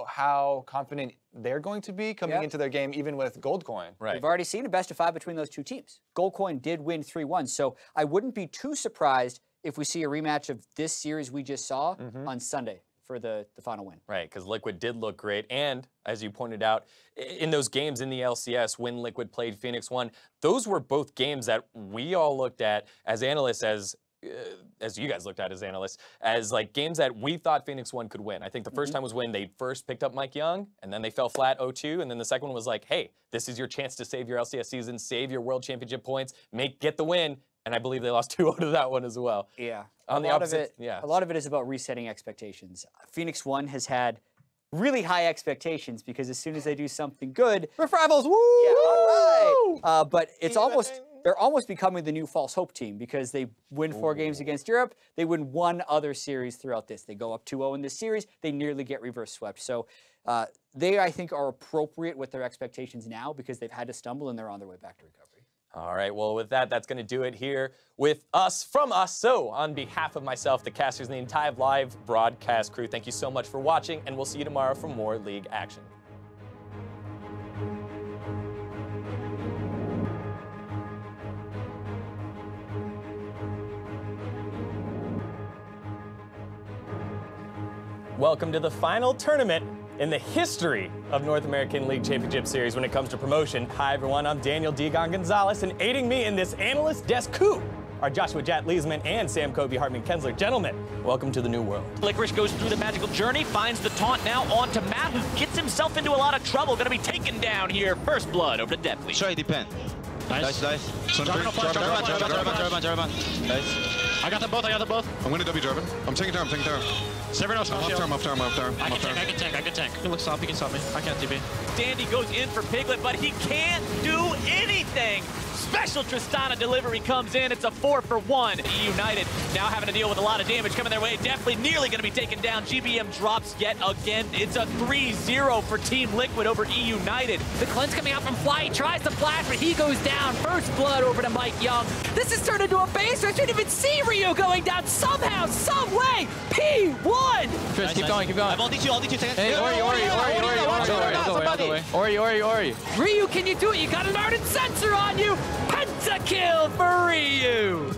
how confident they're going to be coming into their game, even with Goldcoin.
Right. We've already seen a best of 5 between those two teams. Goldcoin did win 3-1, so I wouldn't be too surprised if we see a rematch of this series we just saw on Sunday for the final win.
Right, because Liquid did look great. And as you pointed out, in those games in the LCS when Liquid played Phoenix1, those were both games that we all looked at as analysts, as you guys looked at as analysts, as like games that we thought Phoenix1 could win. I think the first time was when they first picked up MikeYeung, and then they fell flat 0-2, and then the second one was like, hey, this is your chance to save your LCS season, save your World Championship points, get the win. And I believe they lost 2-0 to that one as well.
Yeah.
On the opposite,
a lot of it is about resetting expectations. Phoenix1 has had really high expectations because as soon as they do something good,
Rivals, woo!
Yeah, all right. But it's they're almost becoming the new false hope team because they win 4 games against Europe. They win 1 other series throughout this. They go up 2-0 in this series. They nearly get reverse swept. So they, I think, are appropriate with their expectations now because they've had to stumble and they're on their way back to recovery.
All right, well, with that, that's going to do it here with us, from us. So, on behalf of myself, the casters, and the entire live broadcast crew, thank you so much for watching, and we'll see you tomorrow for more League action. Welcome to the final tournament in the history of North American League Championship Series when it comes to promotion. Hi everyone, I'm Daniel Degon Gonzalez, and aiding me in this analyst desk coup are Joshua Jat Leesman and Sam Kobe Hartman Kensler. Gentlemen, welcome to the new world.
FLICKR goes through the magical journey, finds the taunt now onto Matt, who gets himself into a lot of trouble. Gonna be taken down here. First blood over to Deathly.
Sorry, depend. Nice. Jarvan. Nice.
I got them both.
I'm gonna W Jarvan. I'm taking tower.
Severin off
I'm off tower.
I can tank. You can stop me. I can't TP.
Dandy goes in for Piglet, but he can't do anything. Special Tristana delivery comes in. It's a 4-for-1. United now having to deal with a lot of damage coming their way. Definitely nearly going to be taken down. GBM drops yet again. It's a 3-0 for Team Liquid over United.
The cleanse coming out from Fly. He tries to flash, but he goes down. First blood over to MikeYeung. This has turned into a base race. We didn't even see Ryu going down somehow, some way. P1.
Chris, keep going.
I have all these two seconds.
Hey, Ori.
Ryu, can you do it? You got an ardent sensor on you. Pentakill for Ryu.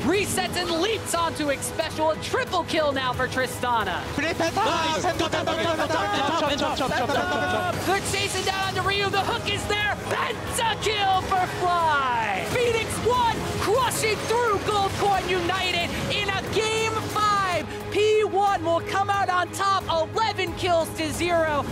Resets and leaps onto Xpecial. A triple kill now for Tristana. They're chasing down onto Ryu. The hook is there. Pentakill for Fly. Phoenix1 crushing through Gold Coin United in a Game 5. P1 will come out on top. 11 kills to 0.